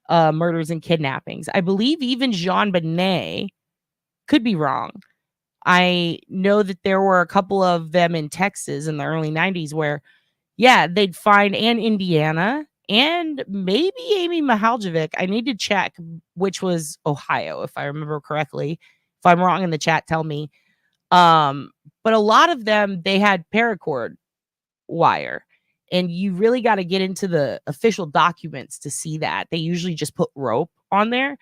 murders and kidnappings. I believe even Jean Bonnet, could be wrong. I know that there were a couple of them in Texas in the early 90s where, yeah, they'd find, and Indiana, and maybe Amy Mihaljevic. I need to check which was Ohio, if I remember correctly. If I'm wrong in the chat, tell me. But a lot of them, they had paracord wire. And you really got to get into the official documents to see that. They usually just put rope on there.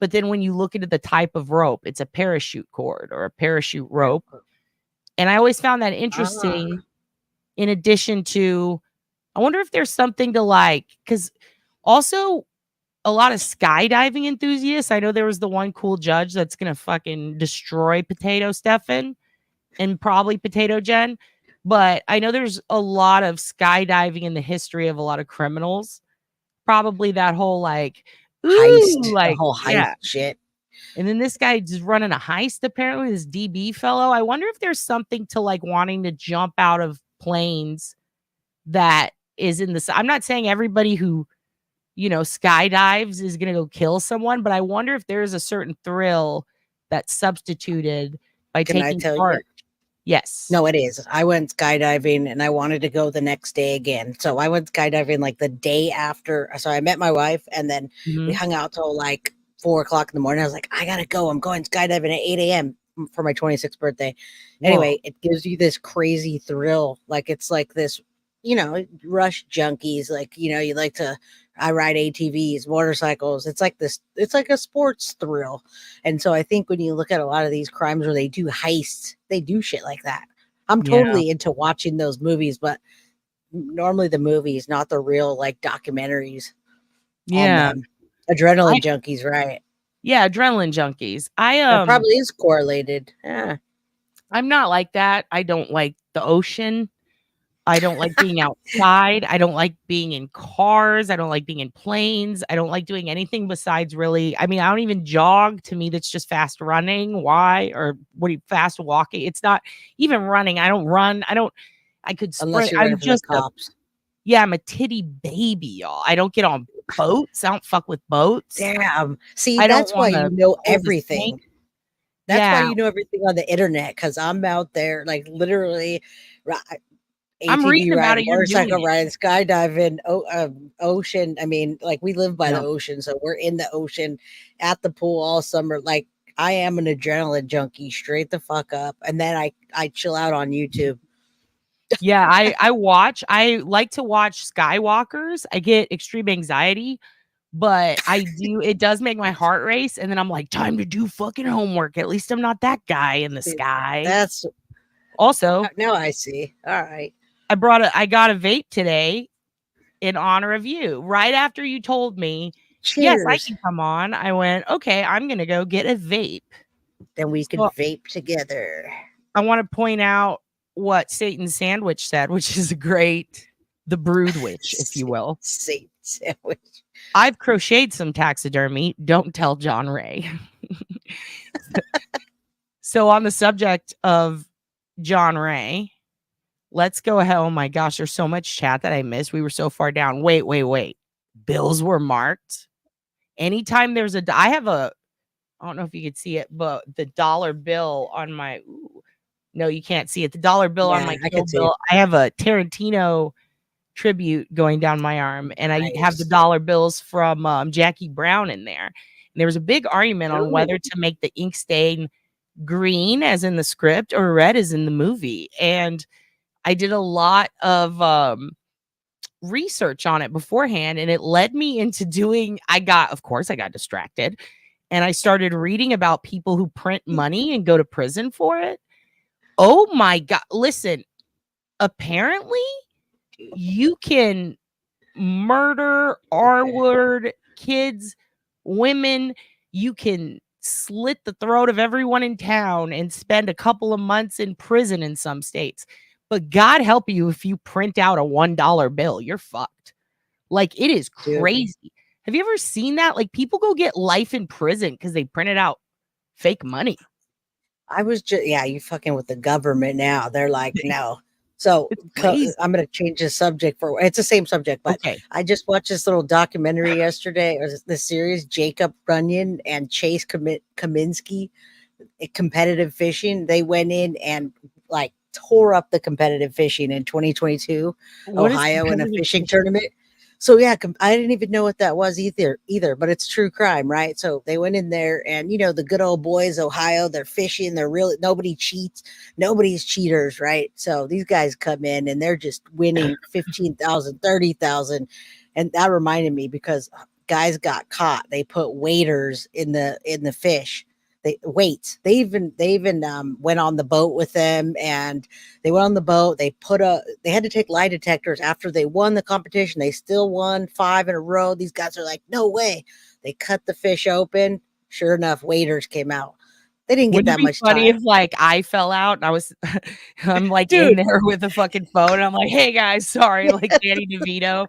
But then when you look into the type of rope, it's a parachute cord or a parachute rope. And I always found that Ah, interesting. In addition to, I wonder if there's something to like, because also a lot of skydiving enthusiasts. I know there was the one cool judge that's going to fucking destroy Potato Stefan and probably Potato Jen. But I know there's a lot of skydiving in the history of a lot of criminals. Probably that whole like, ooh, heist. The like, whole heist yeah. shit. And then this guy just running a heist, apparently, this DB fellow. I wonder if there's something to like wanting to jump out of planes that is in this. I'm not saying everybody who, skydives is going to go kill someone, but I wonder if there's a certain thrill that's substituted by Can I taking tell you? part. Yes. No, it is. I went skydiving and I wanted to go the next day again. So I went skydiving like the day after. So I met my wife and then we Mhm. hung out till like 4 o'clock in the morning. I was like, I gotta go. I'm going skydiving at 8 a.m. for my 26th birthday. Whoa. Anyway, it gives you this crazy thrill. Like it's like this, rush junkies. Like, you like to I ride ATVs, motorcycles. It's like this, it's like a sports thrill. And so I think when you look at a lot of these crimes where they do heists, they do shit like that. I'm Yeah. totally into watching those movies, but normally the movies, not the real like documentaries on Yeah. them. Adrenaline junkies, right? Yeah, adrenaline junkies. That probably is correlated. Yeah. I'm not like that. I don't like the ocean. I don't like being outside. I don't like being in cars. I don't like being in planes. I don't like doing anything besides really. I mean, I don't even jog. To me, that's just fast running. Why? Or what? Fast walking? It's not even running. I don't run. I could Unless sprint. you're I'm running from the just a cops. yeah. I'm a titty baby, y'all. I don't get on boats. I don't fuck with boats. Damn. See, I don't that's why want you to know hold a snake. everything. That's why Yeah, you know everything on the internet, because I'm out there like literally I'm ATV reading about riding, it. You're doing motorcycle it. riding, skydiving, ocean. I mean, like we live by Yeah. the ocean, so we're in the ocean at the pool all summer. Like I am an adrenaline junkie, straight the fuck up, and then I chill out on YouTube. Yeah, I like to watch skywalkers. I get extreme anxiety, but it does make my heart race, and then I'm like, time to do fucking homework. At least I'm not that guy in the See, sky. that's Also, now I see. All right. I got a vape today in honor of you. Right after you told me, yes, I Cheers. can come on, I went, okay, I'm gonna go get a vape. Then we could So vape together. I want to point out what Satan's sandwich said, which is the brood witch, if you will. Satan sandwich. I've crocheted some taxidermy. Don't tell John Ray. So on the subject of John Ray, let's go ahead. Oh my gosh, there's so much chat that I missed. We were so far down. Wait. Bills were marked. Anytime there's I don't know if you could see it, but the dollar bill on my, no, you can't see it. The dollar bill on Yeah, my I Kill can see it. Bill. I have a Tarantino tribute going down my arm, and I have the Nice. dollar bills from Jackie Brown in there. And there was a big argument on whether Ooh. to make the ink stain green, as in the script, or red, as in the movie. And I did a lot of research on it beforehand, and it led me into doing. Of course, I got distracted, and I started reading about people who print money and go to prison for it. Oh my God! Listen, apparently you can murder, R-word, kids, women. You can slit the throat of everyone in town and spend a couple of months in prison in some states. But God help you if you print out a $1 bill. You're fucked. Like, it is Dude, crazy. Have you ever seen that? Like, people go get life in prison because they printed out fake money. I was just, yeah, you fucking with the government now. They're like, no. So It's crazy. I'm going to change the subject for it's the same subject, but Okay. I just watched this little documentary yesterday. It was the series Jacob Runyon and Chase Kaminsky, competitive fishing. They went in and like tore up the competitive fishing in 2022, What is Ohio, in a competitive fishing fishing? tournament. So yeah, I didn't even know what that was either, but it's true crime, right? So they went in there and the good old boys, Ohio, they're fishing, they're really, nobody cheats, nobody's cheaters, right? So these guys come in and they're just winning 15,000, 30,000. And that reminded me because guys got caught. They put waiters in the fish. They even went on the boat with them, and they went on the boat. They had to take lie detectors after they won the competition. They still won 5 in a row. These guys are like, no way. They cut the fish open. Sure enough, waiters came out. They didn't get Wouldn't it that be much funny time. if, like, I fell out and I'm like in Dude, there with a fucking phone and I'm like, hey guys, sorry, like Danny DeVito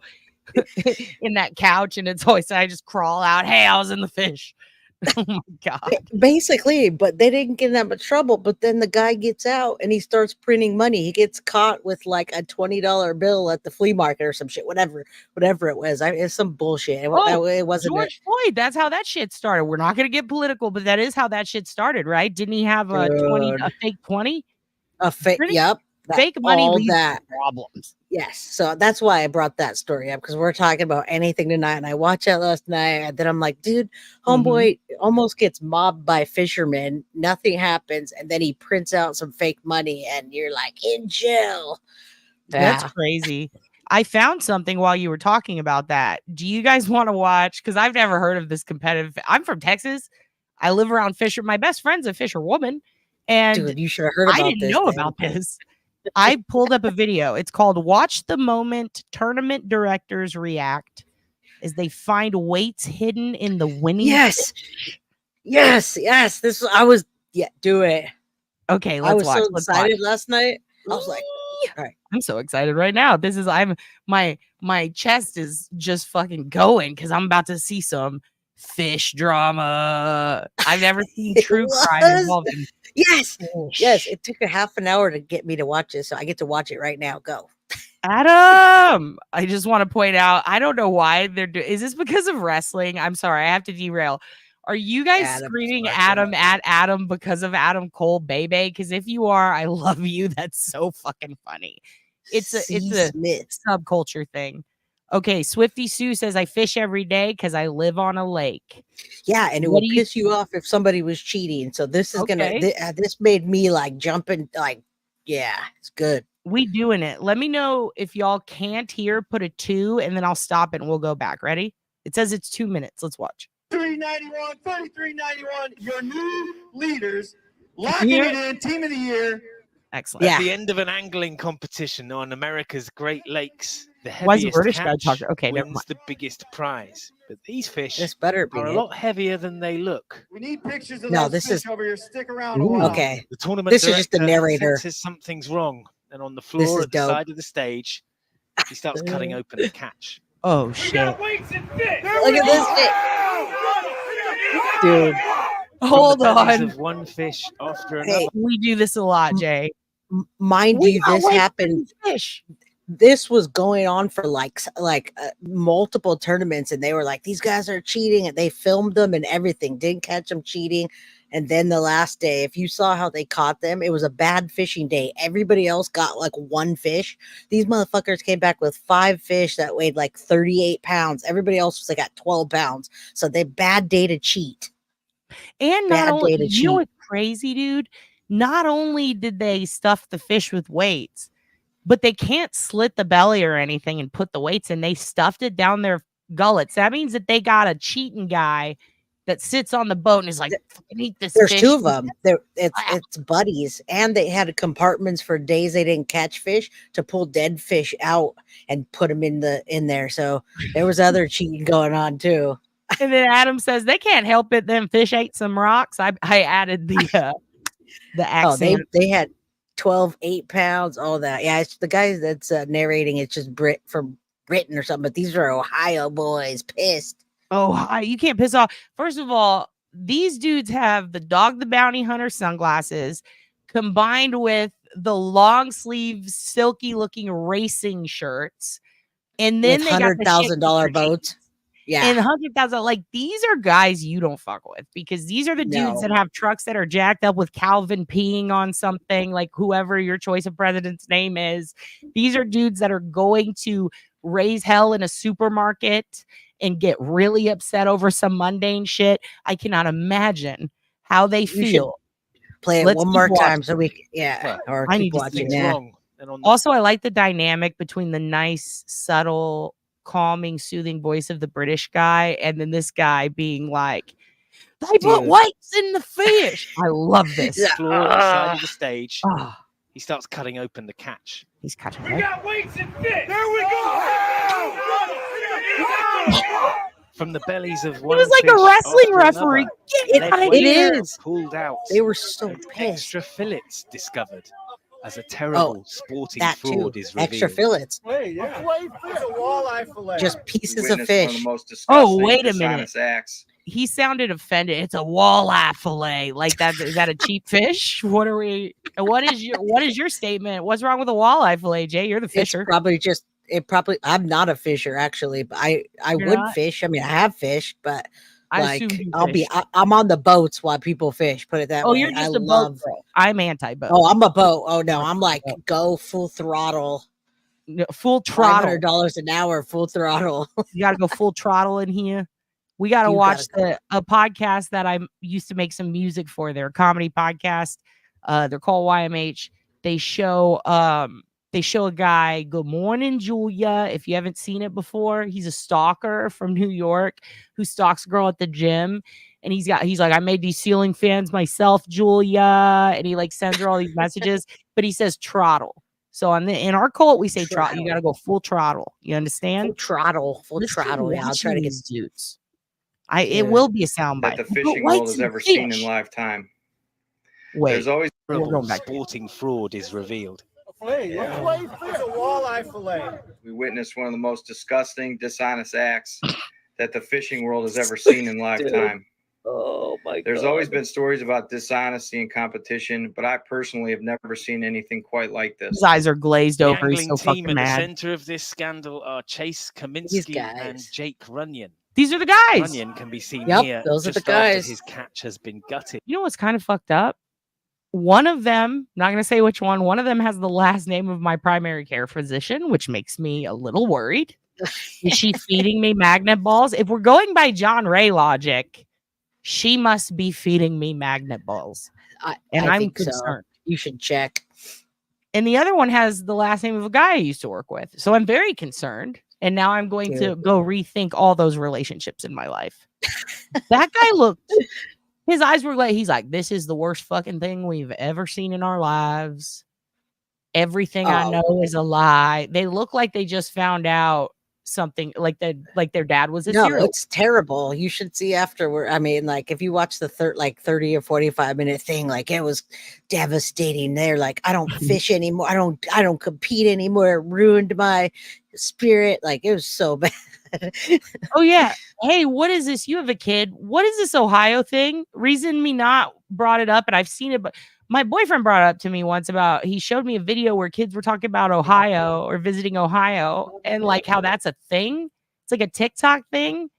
in that couch, and it's always I just crawl out. Hey, I was in the fish. Oh my God. basically, but they didn't get in that much trouble. But then the guy gets out and he starts printing money. He gets caught with like a $20 bill at the flea market or some shit, whatever it was. It's some bullshit. Oh, It wasn't it. George Floyd. That's how that shit started. We're not gonna get political, but that is how that shit started, right? Didn't he have a Dude, fake 20? a fake, Printing yep, that fake money all leads to that. problems. Yes, so that's why I brought that story up, because we're talking about anything tonight, and I watched that last night, and then I'm like, dude, Mhm. homeboy almost gets mobbed by fishermen, nothing happens, and then he prints out some fake money, and you're like, in jail. That's Yeah, crazy. I found something while you were talking about that. Do you guys want to watch? Because I've never heard of this competitive. I'm from Texas. I live around Fisher. My best friend's a fisherwoman, and dude, you should have heard I about didn't this know then. about this. I pulled up a video. It's called Watch the Moment Tournament Directors React as they find weights hidden in the winning Yes, fish. this I was, yeah, do it. Okay, I let's was watch. so Let's watch. excited last night. I was like, All right. I'm so excited right now. My chest is just fucking going because I'm about to see some fish drama. I've never seen It true crime was. involving Yes. fish. Yes. It took a half an hour to get me to watch this, so I get to watch it right now. Go. Adam, I just want to point out, I don't know why they're doing. Is this because of wrestling? I'm sorry, I have to derail. Are you guys Adam, screaming wrestling. Adam at Adam because of Adam Cole, baby? Because if you are, I love you. That's so fucking funny. It's a Smith. subculture thing. Okay, Swifty Sue says I fish every day because I live on a lake. Yeah, and it What will do you piss you off if somebody was cheating. So this is gonna. Okay. This made me like jumping. Like, yeah, it's good. We doing it. Let me know if y'all can't hear. Put a 2, and then I'll stop it and we'll go back. Ready? It says it's 2 minutes. Let's watch. 391, 3391. Your new leaders locking it in. Team of the year. Excellent. Yeah. At the end of an angling competition on America's Great Lakes, the Why is the heaviest British guy catch talking? Okay, never wins mind. the biggest prize. But these fish This better be are a it. lot heavier than they look. We need pictures of No, those this fish is- over here. Stick around a Ooh. while. Okay. The tournament This is just the director narrator. senses something's wrong, and on the This floor is at the dope. side of the stage, he starts cutting open the catch. Oh We shit! got weights and fish. Look at this shit. Dude. Hold From the bellies on. of one fish after Hey, another. We do this a lot, Jay. mind We you, got this weights happened. and fish. This was going on for like multiple tournaments, and they were like, these guys are cheating, and they filmed them and everything, didn't catch them cheating. And then the last day, if you saw how they caught them, it was a bad fishing day. Everybody else got like 1 fish. These motherfuckers came back with 5 fish that weighed like 38 pounds. Everybody else was like at 12 pounds. So they bad day to cheat. And not Bad only, day to you know cheat. what's crazy, dude? Not only did they stuff the fish with weights, but they can't slit the belly or anything and put the weights in. They stuffed it down their gullets. That means that they got a cheating guy that sits on the boat and is like, fucking eat this There's fish. 2 of them. It's Wow. buddies, and they had compartments for days they didn't catch fish to pull dead fish out and put them in there. So there was other cheating going on too. And then Adam says they can't help it. Them fish ate some rocks. I added the Oh, accent. they had 12, 8 pounds, all that. Yeah, it's the guy that's narrating. It's just Brit from Britain or something. But these are Ohio boys pissed. Oh, hi, you can't piss off. First of all, these dudes have the Dog the Bounty Hunter sunglasses combined with the long sleeve, silky looking racing shirts. And then With they got the $100,000 boats. Yeah. And 100,000, like these are guys you don't fuck with because these are the dudes that have trucks that are jacked up with Calvin peeing on something, like whoever your choice of president's name is. These are dudes that are going to raise hell in a supermarket and get really upset over some mundane shit. I cannot imagine how they feel. Play it Let's one keep more watching. time so we can, or I keep need to see watching. Something's Yeah. wrong. And on the Also, I like the dynamic between the nice, subtle, calming, soothing voice of the British guy and then this guy being like, they put Dude. weights in the fish. I love this. Yeah. floor at the side of the stage, Oh, he starts cutting open the catch. he's catching We it. got weights and fish. There we go. From the bellies of He one was like fish a wrestling after referee. another, Get lead out of weight here. is. pulled out. They were so and pissed. extra fillets discovered as a terrible sporting That too. fraud is revealed. Extra fillets. Hey, yeah. It's a walleye fillet. Just pieces of Witnessed one of fish. the most Oh, disgusting, wait a minute. dishonest acts. He sounded offended. It's a walleye fillet. Like that is that a cheap fish? What are we what is your statement? What's wrong with a walleye fillet, Jay? You're the It's fisher. probably I'm not a fisher actually, but I You're would not? fish. I mean, I have fished, but I like assume you I'll be fish. I'm on the boats while people fish. Put it that Oh, way. you're just I a love. boat girl. I'm anti-boat. Oh, I'm a boat. Oh no, I'm like boat. go full throttle. No, full throttle. $500 an hour, full throttle. You got to go full throttle in here. We got to You watch gotta a podcast that I used to make some music for. They're a comedy podcast. They're called YMH. They show a guy, Good Morning Julia. If you haven't seen it before, he's a stalker from New York who stalks a girl at the gym. And he's like, I made these ceiling fans myself, Julia. And he like sends her all these messages, but he says throttle. So in our cult, we say throttle. You got to go full throttle. You understand? Full throttle. Full Let's keep throttle. Yeah, I'll try to watching get these dudes. Yeah. It will be a That soundbite. the But fishing weights world has and ever seen in fish. lifetime. Wait, There's always we're Terrible going back. sporting fraud is revealed. Fillet. It's a walleye fillet. We witnessed one of the most disgusting, dishonest acts that the fishing world has ever seen in lifetime. Oh my God. There's always been stories about dishonesty and competition, but I personally have never seen anything quite like this. His eyes are glazed The over. He's angling so team fucking at the mad. center of this scandal are Chase Kaminsky and guys. Jake Runyon. These are the guys. Runyon can be seen Yep, here those are the just after guys. his catch has been gutted. You know what's kind of fucked up? One of them, not going to say which one of them has the last name of my primary care physician, which makes me a little worried. Is she feeding me magnet balls? If we're going by John Ray logic, she must be feeding me magnet balls. And I'm concerned. So. You should check. And the other one has the last name of a guy I used to work with. So I'm very concerned. And now I'm going to go rethink all those relationships in my life. That guy looked, his eyes were like, he's like, this is the worst fucking thing we've ever seen in our lives. Everything I know is a lie. They look like they just found out something like that, like their dad was a serial. It's terrible. You should see afterward. I mean, like if you watch the 30 or 45-minute thing, like it was devastating. They're like, I don't fish anymore. I don't compete anymore. It ruined my spirit. Like it was so bad. Oh yeah. Hey, what is this? You have a kid. What is this Ohio thing? Reason me not brought it up, and I've seen it, but my boyfriend brought it up to me once about, he showed me a video where kids were talking about Ohio or visiting Ohio and like how that's a thing. It's like a TikTok thing.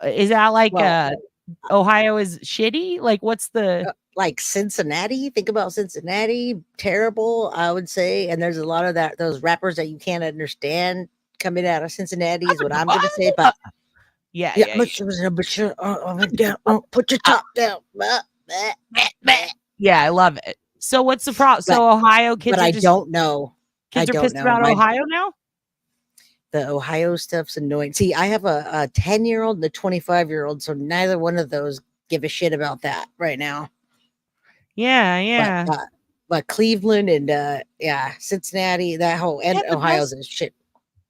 Is that like Ohio is shitty? Like what's the like Cincinnati? Think about Cincinnati. Terrible, I would say. And there's a lot of those rappers that you can't understand coming out of Cincinnati is what I'm gonna say. But put your top down. Yeah, I love it. So what's the problem? So Ohio kids, but I don't know. Kids are pissed about Ohio now. The Ohio stuff's annoying. See, I have a 10-year-old and a 25-year-old, so neither one of those give a shit about that right now. Yeah. But Cleveland and Cincinnati, that whole and Ohio's is shit.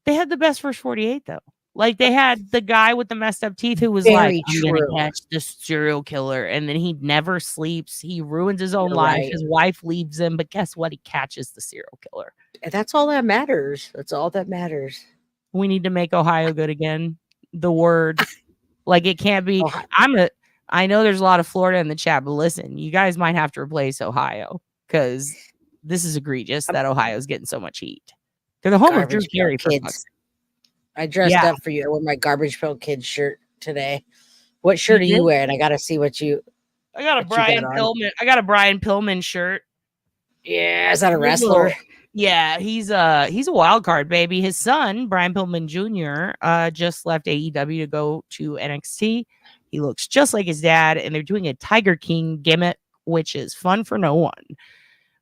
They had the best first 48 though. Like they had the guy with the messed up teeth who was Very like, I'm gonna catch this serial killer, and then he never sleeps. He ruins his own life. Right. His wife leaves him, but guess what? He catches the serial killer. And that's all that matters. That's all that matters. We need to make Ohio good again. The word, like it can't be. I know there's a lot of Florida in the chat, but listen, you guys might have to replace Ohio because this is egregious that Ohio's getting so much heat. They're the home of Drew Carey for kids. I dressed up for you with my Garbage Pail Kids shirt today. What shirt are you wearing? I gotta see what you. I got a Brian Pillman. I got a Brian Pillman shirt. Yeah, is that a wrestler? Yeah, he's a wild card, baby. His son, Brian Pillman Jr., just left AEW to go to NXT. He looks just like his dad, and they're doing a Tiger King gimmick, which is fun for no one.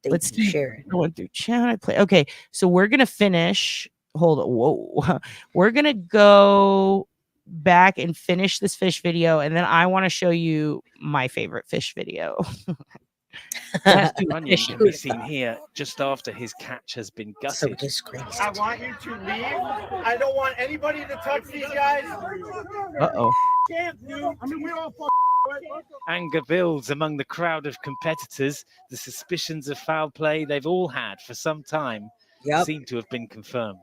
Let's keep going through chat. Okay, so we're gonna finish. Hold on. Whoa. We're going to go back and finish this fish video. And then I want to show you my favorite fish video. Runyon can be seen here just after his catch has been gutted. So disgraced. I want you to leave. I don't want anybody to touch these guys. Uh-oh. I mean, we all Anger builds among the crowd of competitors. The suspicions of foul play they've all had for some time seem to have been confirmed.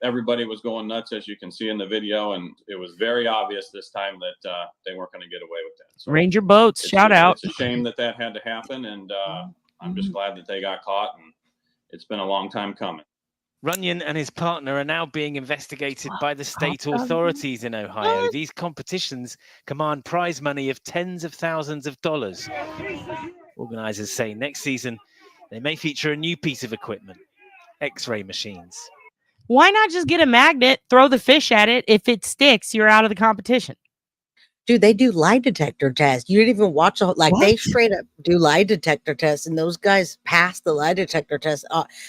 Everybody was going nuts, as you can see in the video, and it was very obvious this time that they weren't going to get away with that. So Ranger Boats, shout out. It's a shame that had to happen, and I'm just glad that they got caught, and it's been a long time coming. Runyon and his partner are now being investigated by the state authorities in Ohio. These competitions command prize money of tens of thousands of dollars. Organizers say next season they may feature a new piece of equipment, X-ray machines. Why not just get a magnet, throw the fish at it? If it sticks, you're out of the competition. Dude, they do lie detector tests. You didn't even watch they straight up do lie detector tests, and those guys passed the lie detector test.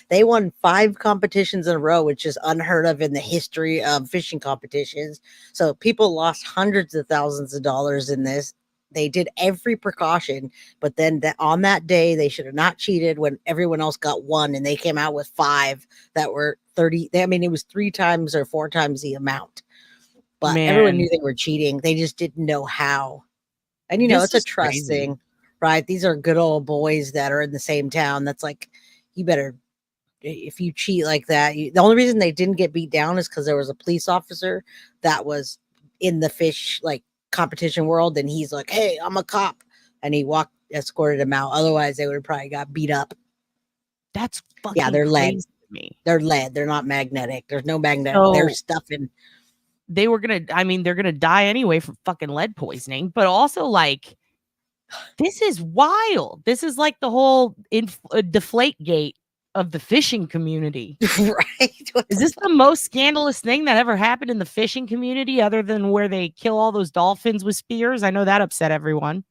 They won 5 competitions in a row, which is unheard of in the history of fishing competitions. So people lost hundreds of thousands of dollars in this. They did every precaution, but then on that day, they should have not cheated when everyone else got 1, and they came out with 5 that were 30. I mean, it was 3 times or 4 times the amount. But everyone knew they were cheating. They just didn't know how. And, it's a trust thing, right? These are good old boys that are in the same town. That's like, you better if you cheat like that, the only reason they didn't get beat down is because there was a police officer that was in the fish like competition world, and he's like, "Hey, I'm a cop," and he escorted him out. Otherwise, they would have probably got beat up. That's fucking they're lead. crazy to me. They're lead. They're not magnetic. There's no magnet. So, they're stuffing. They're gonna die anyway from fucking lead poisoning. But also, like, this is wild. This is like the whole deflate gate of the fishing community. Right? Is this the most scandalous thing that ever happened in the fishing community, other than where they kill all those dolphins with spears? I know that upset everyone.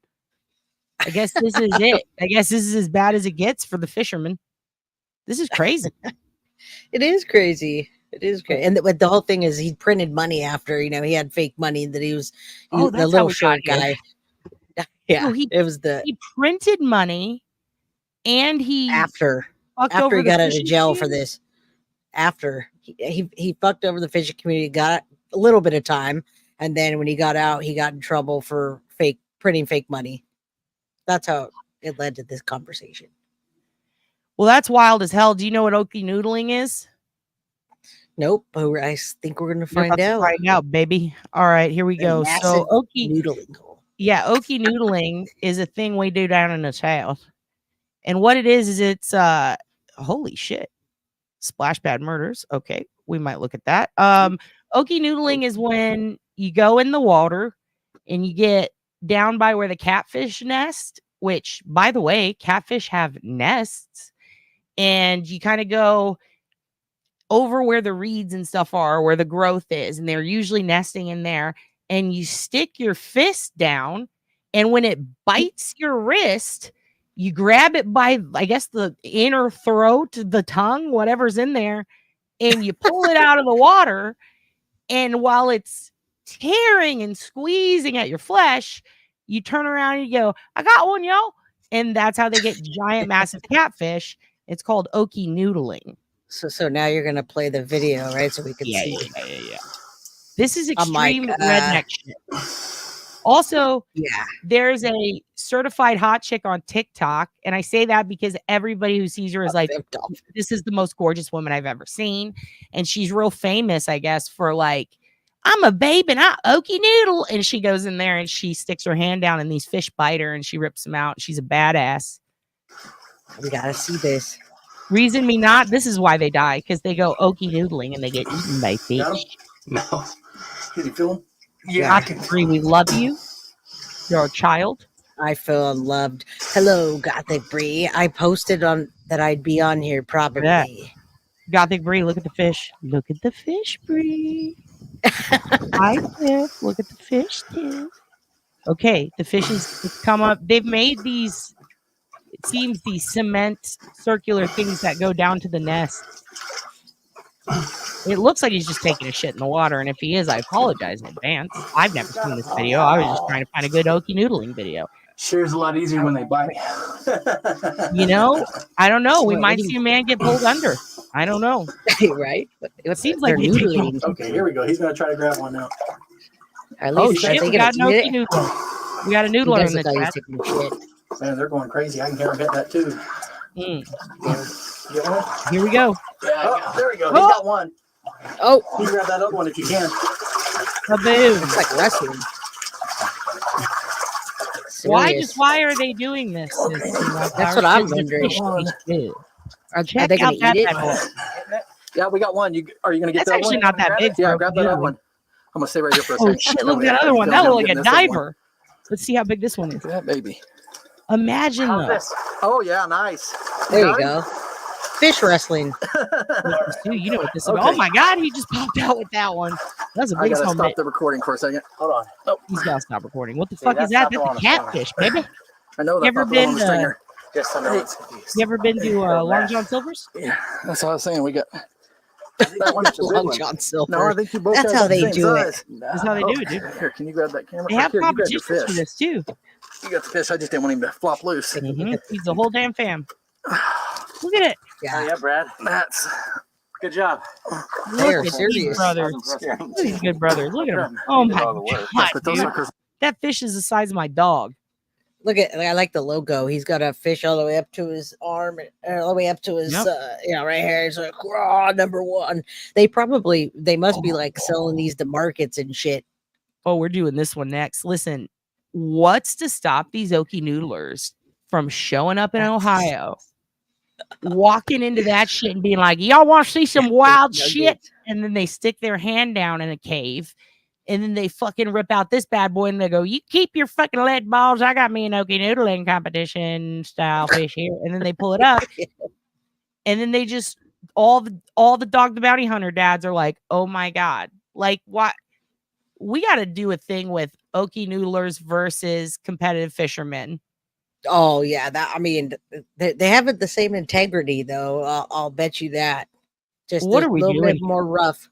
I guess this is it. I guess this is as bad as it gets for the fishermen. This is crazy. It is crazy. It is great. And the whole thing is he printed money after, he had fake money that he was the little short guy. Yeah. No, he printed money, and after he got out of jail for this. After he fucked over the fishing community, got a little bit of time, and then when he got out, he got in trouble for printing fake money. That's how it led to this conversation. Well, that's wild as hell. Do you know what okie noodling is? Nope, but I think we're going to find out. Find out, baby. All right, here we go. So okie noodling. Yeah, okie noodling is a thing we do down in the south. And what it is it's holy shit. Splash pad murders. Okay, we might look at that. Okie noodling is when you go in the water and you get down by where the catfish nest, which, by the way, catfish have nests, and you kind of go over where the reeds and stuff are, where the growth is, and they're usually nesting in there, and you stick your fist down, and when it bites your wrist, you grab it by, I guess, the inner throat, the tongue, whatever's in there, and you pull it out of the water, and while it's tearing and squeezing at your flesh, you turn around and you go, "I got one, yo," and that's how they get giant, massive catfish. It's called okie noodling. So now you're gonna play the video, right? So we can see. Yeah. This is extreme redneck shit. Also, there's a certified hot chick on TikTok, and I say that because everybody who sees her is like, "This is the most gorgeous woman I've ever seen," and she's real famous, I guess, for like, "I'm a babe and I okie noodle," and she goes in there and she sticks her hand down and these fish bite her and she rips them out. She's a badass. We gotta see this. Reason me not. This is why they die, because they go okie noodling and they get eaten by fish. No. Can you feel him? Yeah, I can agree. We love you. You're a child. I feel unloved. Hello, Gothic Bree. I posted on that I'd be on here probably. Yeah. Gothic Bree, look at the fish. Look at the fish, Bree. Hi, Tiff. Look at the fish, Tiff. Okay, the fishes come up. They've made these, it seems, these cement circular things that go down to the nest. It looks like he's just taking a shit in the water, and if he is, I apologize in advance. I've never seen this video. I was just trying to find a good okie noodling video. Sure is a lot easier when they bite. You know, I don't know. We might see a man get pulled under. I don't know. Right? It seems like noodling. Okay, here we go. He's gonna try to grab one now. Oh shit! We got an okie noodler. We got a noodler in the chat. Man, they're going crazy. I can hear him hit that too. Here we go. Yeah, there we go. He got one. Oh, you grab that other one if you can. Kaboom! It's like wrestling. Why are they doing this? Okay. That's what I'm wondering. Are they going to eat it? Yeah, we got one. Are you going to get that one? That's actually not that big. Yeah, grab that other one. I'm going to stay right here for a second. Oh, shit, look at that other one. That looks like a diver. Let's see how big this one is. Look at that baby. Imagine this. Oh, yeah, nice. There you go. Fish wrestling. Dude, you know what this is about. Oh, my God, he just popped out with that one. That's a big one. I got to stop the recording for a second. Hold on. Oh, he's got to stop recording. What the fuck is that? That's a catfish, baby. I know that. You ever been to... Yes, I know. You ever been to Long John Silver's? Yeah, that's what I was saying. We got that one. Long John Silver's. No, I think you both. That's how they do it. That's how they do it, dude. Here, can you grab that camera? They have competitions for this too. You got the fish. I just didn't want him to flop loose. He's the whole damn fam. Look at it. Yeah, Brad. That's good job. They're serious. Brothers. Look at these good brothers. Look at them. Oh my God, dude. That fish is the size of my dog. Look at, I like the logo. He's got a fish all the way up to his arm, all the way up to his, right here. It's like, raw #1. They must be like selling these to markets and shit. Oh, we're doing this one next. Listen, what's to stop these Okie noodlers from showing up in Ohio, walking into that shit and being like, y'all want to see some wild shit? And then they stick their hand down in a cave. And then they fucking rip out this bad boy and they go, you keep your fucking lead balls. I got me an Okie noodling competition style fish here. And then they pull it up. And then they just, all the Dog the Bounty Hunter dads are like, oh my God. Like, what? We got to do a thing with Okie noodlers versus competitive fishermen. Oh, yeah. They haven't the same integrity, though. I'll bet you that. Just what are we doing? Bit more rough.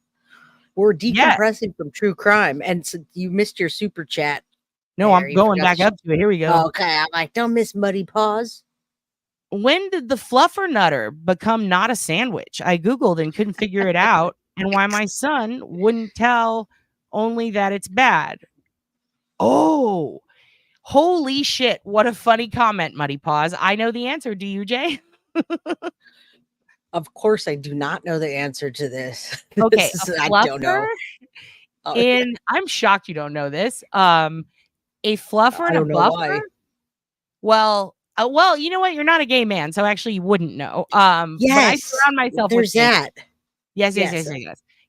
We're decompressing from true crime. And so you missed your super chat. No, I'm going back up to it. Here we go. Okay. I'm like, don't miss Muddy Paws. When did the fluffer nutter become not a sandwich? I Googled and couldn't figure it out. And why my son wouldn't tell only that it's bad. Oh, holy shit. What a funny comment, Muddy Paws. I know the answer. Do you, Jay? Of course, I do not know the answer to this. Okay, I don't know. And I'm shocked you don't know this. A fluffer and a buffer. Well, you know what? You're not a gay man, so actually you wouldn't know. Yes, but I surround myself with that. Yes.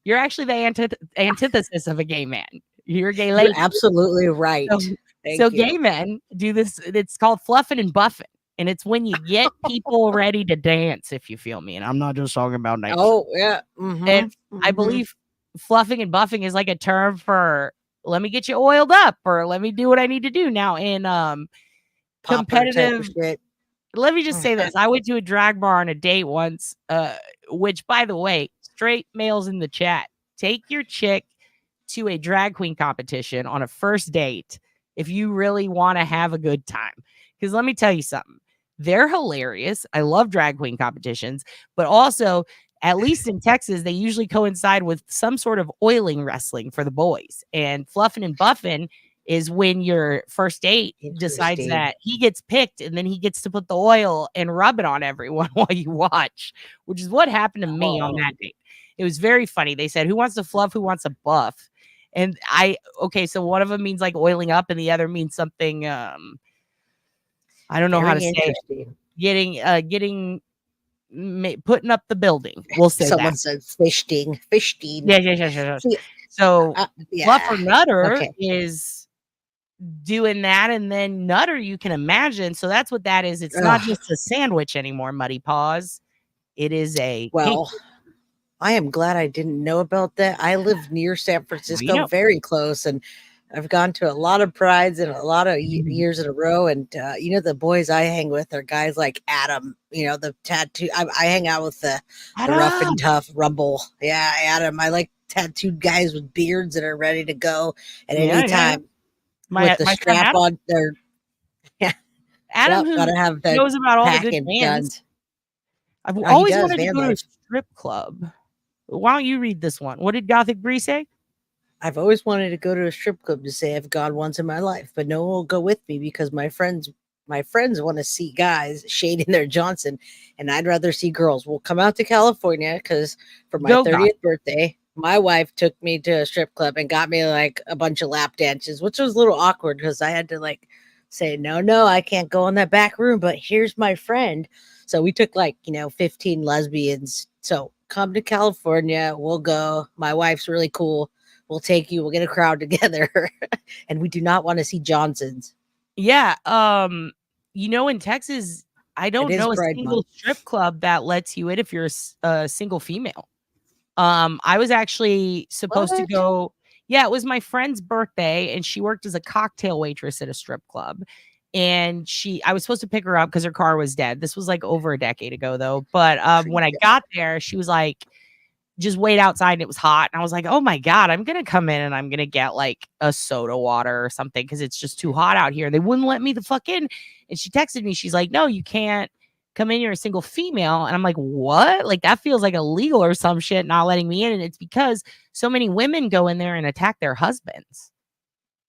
You're actually the antithesis of a gay man. You're a gay lady. You're absolutely right. So gay men do this. It's called fluffing and buffing. And it's when you get people ready to dance, if you feel me. And I'm not just talking about night. Oh, yeah. Mm-hmm. And I believe fluffing and buffing is like a term for let me get you oiled up or let me do what I need to do. Now in competitive, let me just say this. I went to a drag bar on a date once, which, by the way, straight males in the chat, take your chick to a drag queen competition on a first date if you really want to have a good time. Because let me tell you something. They're hilarious. I love drag queen competitions, but also, at least in Texas, they usually coincide with some sort of oiling wrestling for the boys. And fluffing and buffing is when your first date decides that he gets picked and then he gets to put the oil and rub it on everyone while you watch, which is what happened to me on that date. It was very funny. They said, who wants to fluff? Who wants to buff? And so one of them means like oiling up and the other means something, I don't know how to say it. Getting putting up the building. We'll say someone that. said fishing. Yeah. So fluffer nutter is doing that, and then nutter you can imagine. So that's what that is. It's not just a sandwich anymore, Muddy Paws. It is a I am glad I didn't know about that. I live near San Francisco, very close, and I've gone to a lot of prides and a lot of years in a row. And, the boys I hang with are guys like Adam, the tattoo. I hang out with the rough and tough Rumble. Yeah, Adam. I like tattooed guys with beards that are ready to go at any time with the strap on their. Yeah. Adam gotta have the knows about all the good bands. I've always wanted to go to a strip club. Why don't you read this one? What did Gothic Bree say? I've always wanted to go to a strip club to say I've gone once in my life, but no one will go with me because my friends want to see guys shading their Johnson, and I'd rather see girls. We'll come out to California because for my 30th birthday, my wife took me to a strip club and got me like a bunch of lap dances, which was a little awkward because I had to like say, no, I can't go in that back room, but here's my friend. So we took 15 lesbians. So come to California. We'll go. My wife's really cool. We'll take you. We'll get a crowd together. And we do not want to see Johnsons. Yeah. In Texas, I don't know a single strip club that lets you in if you're a single female. I was actually supposed to go. Yeah, it was my friend's birthday and she worked as a cocktail waitress at a strip club. And I was supposed to pick her up because her car was dead. This was like over a decade ago though. But when I got there, she was like, just wait outside and it was hot. And I was like, oh my God, I'm going to come in and I'm going to get like a soda water or something because it's just too hot out here. And they wouldn't let me the fuck in. And she texted me. She's like, no, you can't come in. You're a single female. And I'm like, what? Like that feels like illegal or some shit not letting me in. And it's because so many women go in there and attack their husbands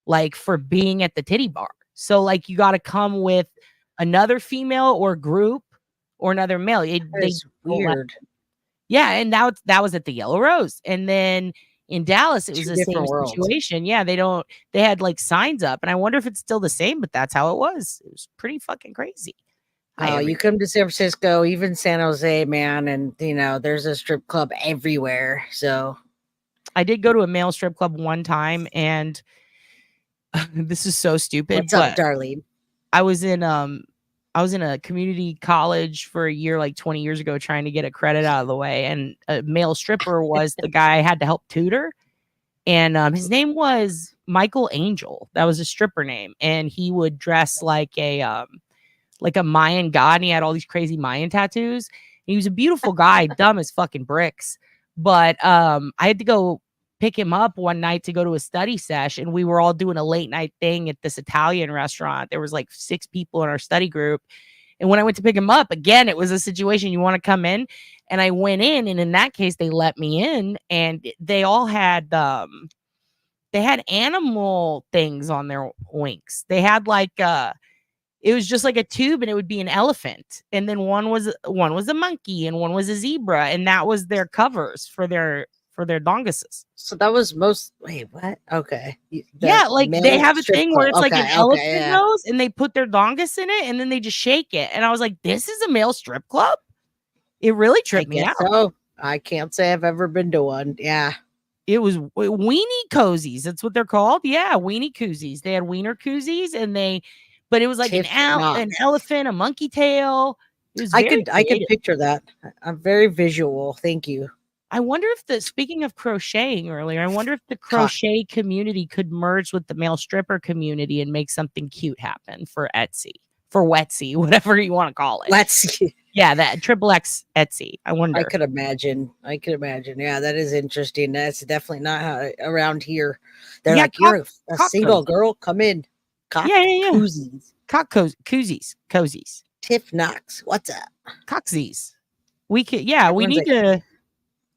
like for being at the titty bar. So like you got to come with another female or group or another male. That's weird. Yeah, and that was at the Yellow Rose. And then in Dallas, it was Two the same different worlds. situation. Yeah, they had like signs up, and I wonder if it's still the same, but that's how it was. It was pretty fucking crazy. Oh, you come to San Francisco, even San Jose, man, and there's a strip club everywhere. So I did go to a male strip club one time, and this is so stupid. What's up, Darlene? I was in a community college for a year, like 20 years ago, trying to get a credit out of the way. And a male stripper was the guy I had to help tutor. And his name was Michael Angel. That was a stripper name. And he would dress like a Mayan god. And he had all these crazy Mayan tattoos. And he was a beautiful guy, dumb as fucking bricks. But I had to go pick him up one night to go to a study sesh, and we were all doing a late night thing at this Italian restaurant. There was like 6 people in our study group. And when I went to pick him up, again, it was a situation, you want to come in? And I went in, and in that case, they let me in, and they all had they had animal things on their winks. They had like it was just like a tube, and it would be an elephant, and then one was a monkey, and one was a zebra, and that was their covers for their donguses. So that was wait, what? Okay. Yeah, like they have a thing where it's like an elephant yeah. nose, and they put their dongus in it, and then they just shake it. And I was like, this is a male strip club? It really tripped me out. So I can't say I've ever been to one. Yeah. It was weenie cozies. That's what they're called. Yeah, weenie koozies. They had wiener koozies, but it was like an elephant, a monkey tail. It was I could picture that. I'm very visual. Thank you. I wonder if speaking of crocheting earlier, I wonder if the crochet community could merge with the male stripper community and make something cute happen for Etsy, for Wetsy, whatever you want to call it. Wetsy. Yeah, that XXX Etsy. I wonder. I could imagine. Yeah, that is interesting. That's definitely not how around here. They're like, you're a single girl. Come in. Koozies. Cozies. Tiff Knox. What's up? Coxies. We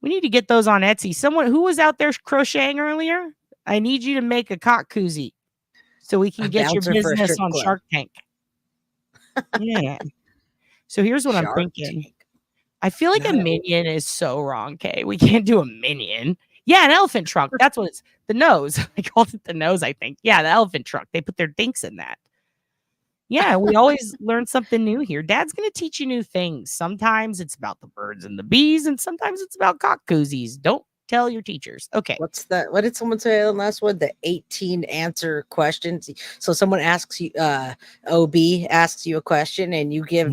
need to get those on Etsy. Someone who was out there crocheting earlier, I need you to make a cock koozie so we can get your business on Shark Tank. Yeah. So here's what I'm thinking. I feel like a minion is so wrong, Kay. We can't do a minion. Yeah, an elephant trunk. That's what it's the nose. I called it the nose, I think. Yeah, the elephant trunk. They put their dinks in that. Yeah, we always learn something new here. Dad's going to teach you new things. Sometimes it's about the birds and the bees, and sometimes it's about cock koozies. Don't tell your teachers. Okay. What's that? What did someone say on the last one? The 18 answer questions. So someone asks you, OB asks you a question, and you give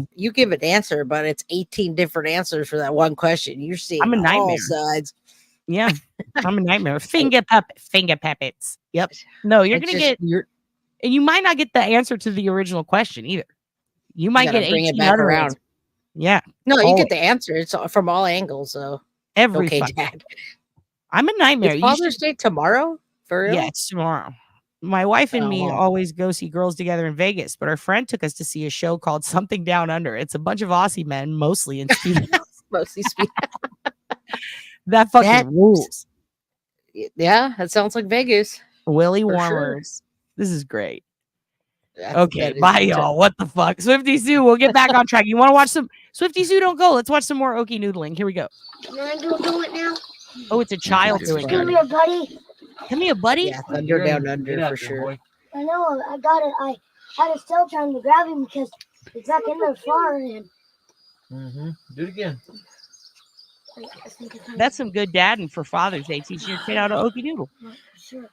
an answer, but it's 18 different answers for that one question. You're seeing I'm a nightmare. all sides. Yeah, I'm a nightmare. Finger puppets. Yep. No, you're going to get and you might not get the answer to the original question either. You might get 18 back around. Answers. Yeah. No, you get the answer. It's from all angles. So Dad. I'm a nightmare. Is Father's Day tomorrow? For real? Yeah, it's tomorrow. My wife and me always go see girls together in Vegas, but our friend took us to see a show called Something Down Under. It's a bunch of Aussie men, mostly in speedos. Mostly speedos. That fucking rules. Yeah, that sounds like Vegas. Willy Warmers. Sure. This is great. Okay, bye, y'all. What the fuck? Swifty Sue, we'll get back on track. You want to watch some? Swifty Sue, don't go. Let's watch some more Okie noodling. Here we go. Can I do it now? Oh, it's a child doing it. Come here, buddy. Come here, buddy. Yeah, Thunder Down Under for sure. I know. I got it. I had to still trying to grab him because it's back in there far. And do it again. That's some good dadding for Father's Day, teaching your kid how to Okie Noodle. Sure.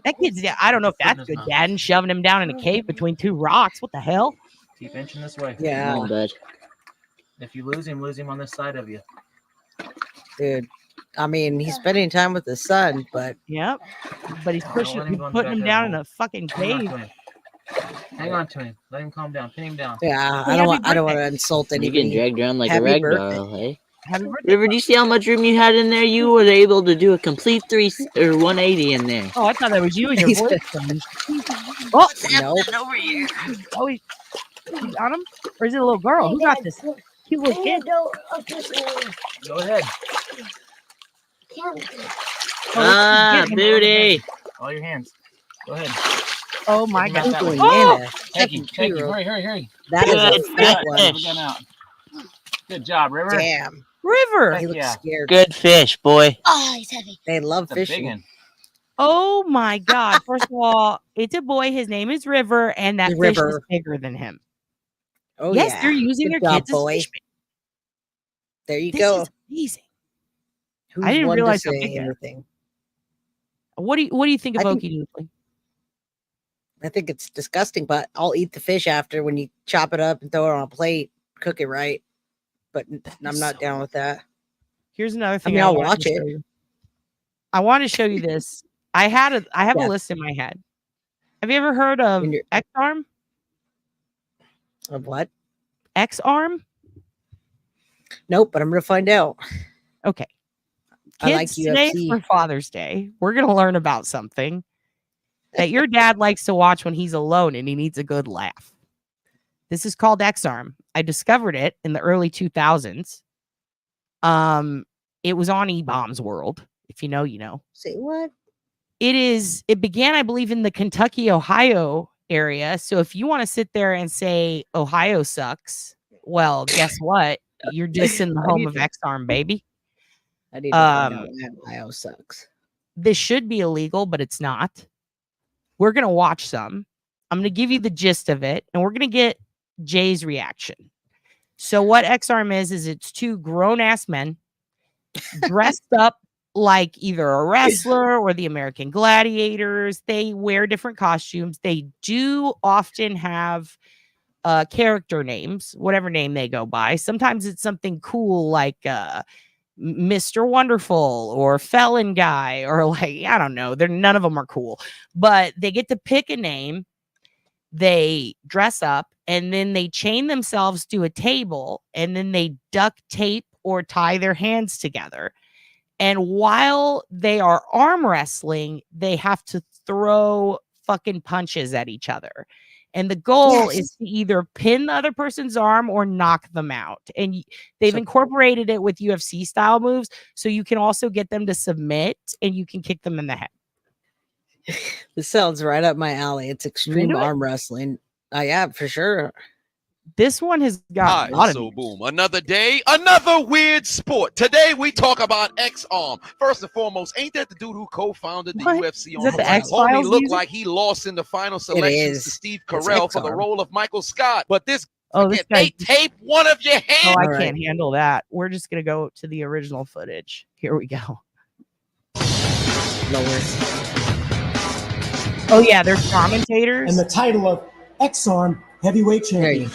That kid's, I don't know if that's good dadding, shoving him down in a cave between 2 rocks. What the hell? Keep inching this way. Yeah. Come on, bud. If you lose him on this side of you. Dude, I mean, he's spending time with his son, but... Yep. But he's putting him down in a fucking cave. Hang on to him. Let him calm down. Pin him down. Yeah, I don't want to insult anybody. You're getting dragged around like a rag doll, hey? River, do you see how much room you had in there? You were able to do a complete 180 in there. Oh, I thought that was you and your voice changed. Oh, nope. Over here. Oh, he's on him? Or is it a little girl? Who got this? Cute little kid. Go ahead. Booty. All your hands. Go ahead. Oh my Get him out God. that way. Oh! Thank you. Hurry. That is a Good fat fish. one. Get out. Good job, River. Damn. River. He looks scared. Good fish, boy. Oh, he's heavy. They love That's a big fishing. one. Oh my God. First of all, it's a boy. His name is River, and that fish is River. bigger than him. Oh, yes, yeah. they're using Good their job, kids as boy. fish bait. There you This go. is amazing. Who's I didn't one to realize how say big they are. anything? What do you think of I think- Okie Doodly? I think it's disgusting, but I'll eat the fish after when you chop it up and throw it on a plate, cook it right. But I'm not down with that. Here's another I thing. mean, I'll wanted watch to it. show you. I want to show you this. I have Yeah. a list in my head. Have you ever heard of When you're- X-Arm? Of what? X-Arm? Nope, but I'm going to find out. Okay. I like Kids, today UFC. for Father's Day, we're going to learn about something that your dad likes to watch when he's alone and he needs a good laugh. This is called X-Arm. I discovered it in the early 2000s. It was on E-Bombs World. If you know, you know. Say what? It began, I believe, in the Kentucky, Ohio area. So if you want to sit there and say Ohio sucks, well, guess what? You're just in the home of X-Arm, baby. I need to find out that Ohio sucks. This should be illegal, but it's not. We're going to watch some. I'm going to give you the gist of it, and we're going to get Jay's reaction. So what X-Arm is it's two grown-ass men dressed up like either a wrestler or the American Gladiators. They wear different costumes. They do often have character names, whatever name they go by. Sometimes it's something cool like Mr. Wonderful or Felon Guy or like, I don't know. None of them are cool, but they get to pick a name. They dress up and then they chain themselves to a table and then they duct tape or tie their hands together. And while they are arm wrestling, they have to throw fucking punches at each other. And the goal is to either pin the other person's arm or knock them out. And they've incorporated it with UFC style moves. So you can also get them to submit and you can kick them in the head. This sounds right up my alley. It's extreme arm wrestling. Yeah, for sure. This one has got a lot so boom. Another day, another weird sport. Today we talk about X-Arm. First and foremost, ain't that the dude who co-founded the UFC on that the Hawaii? X-Files Homie looked music? like he lost in the final selections to Steve It's Carell for the X-Arm. role of Michael Scott. But this this they guy. tape one of your hands. Oh, I can't handle that. We're just gonna go to the original footage. Here we go. Oh yeah, they're commentators. And the title of X-Arm Heavyweight Champion.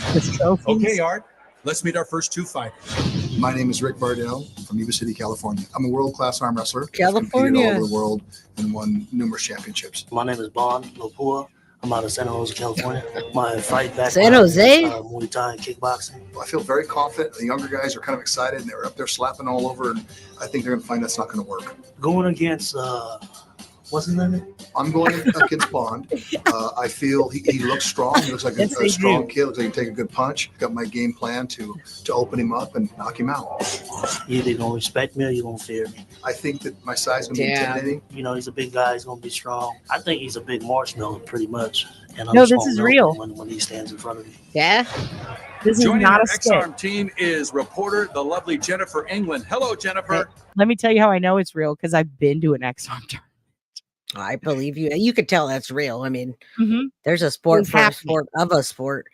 Okay, Art. Let's meet our first two fighters. My name is Rick Bardell from Yuba City, California. I'm a world-class arm wrestler. California. Competed all over the world and won numerous championships. My name is Bon Lopua. I'm out of San Jose, California. My fight back San Jose? Muay Thai and kickboxing. I feel very confident. The younger guys are kind of excited, and they're up there slapping all over, and I think they're going to find that's not going to work. Going against, what's his name? I'm going against Bond. I feel he looks strong. He looks like a strong kid. Looks like he can take a good punch. Got my game plan to open him up and knock him out. You either going to respect me or you're going to fear me. I think that my size is going to be intimidating. You know, he's a big guy. He's going to be strong. I think he's a big marshmallow, pretty much. And I'm No, just this gonna is melt real. him when he stands in front of me. Yeah. This is Joining not our a skit. X-Arm team is reporter, the lovely Jennifer England. Hello, Jennifer. Let me tell you how I know it's real because I've been to an X-Arm tournament. I believe you. You could tell that's real. I mean, Mhm. there's a sport It's for a happening. sport of a sport.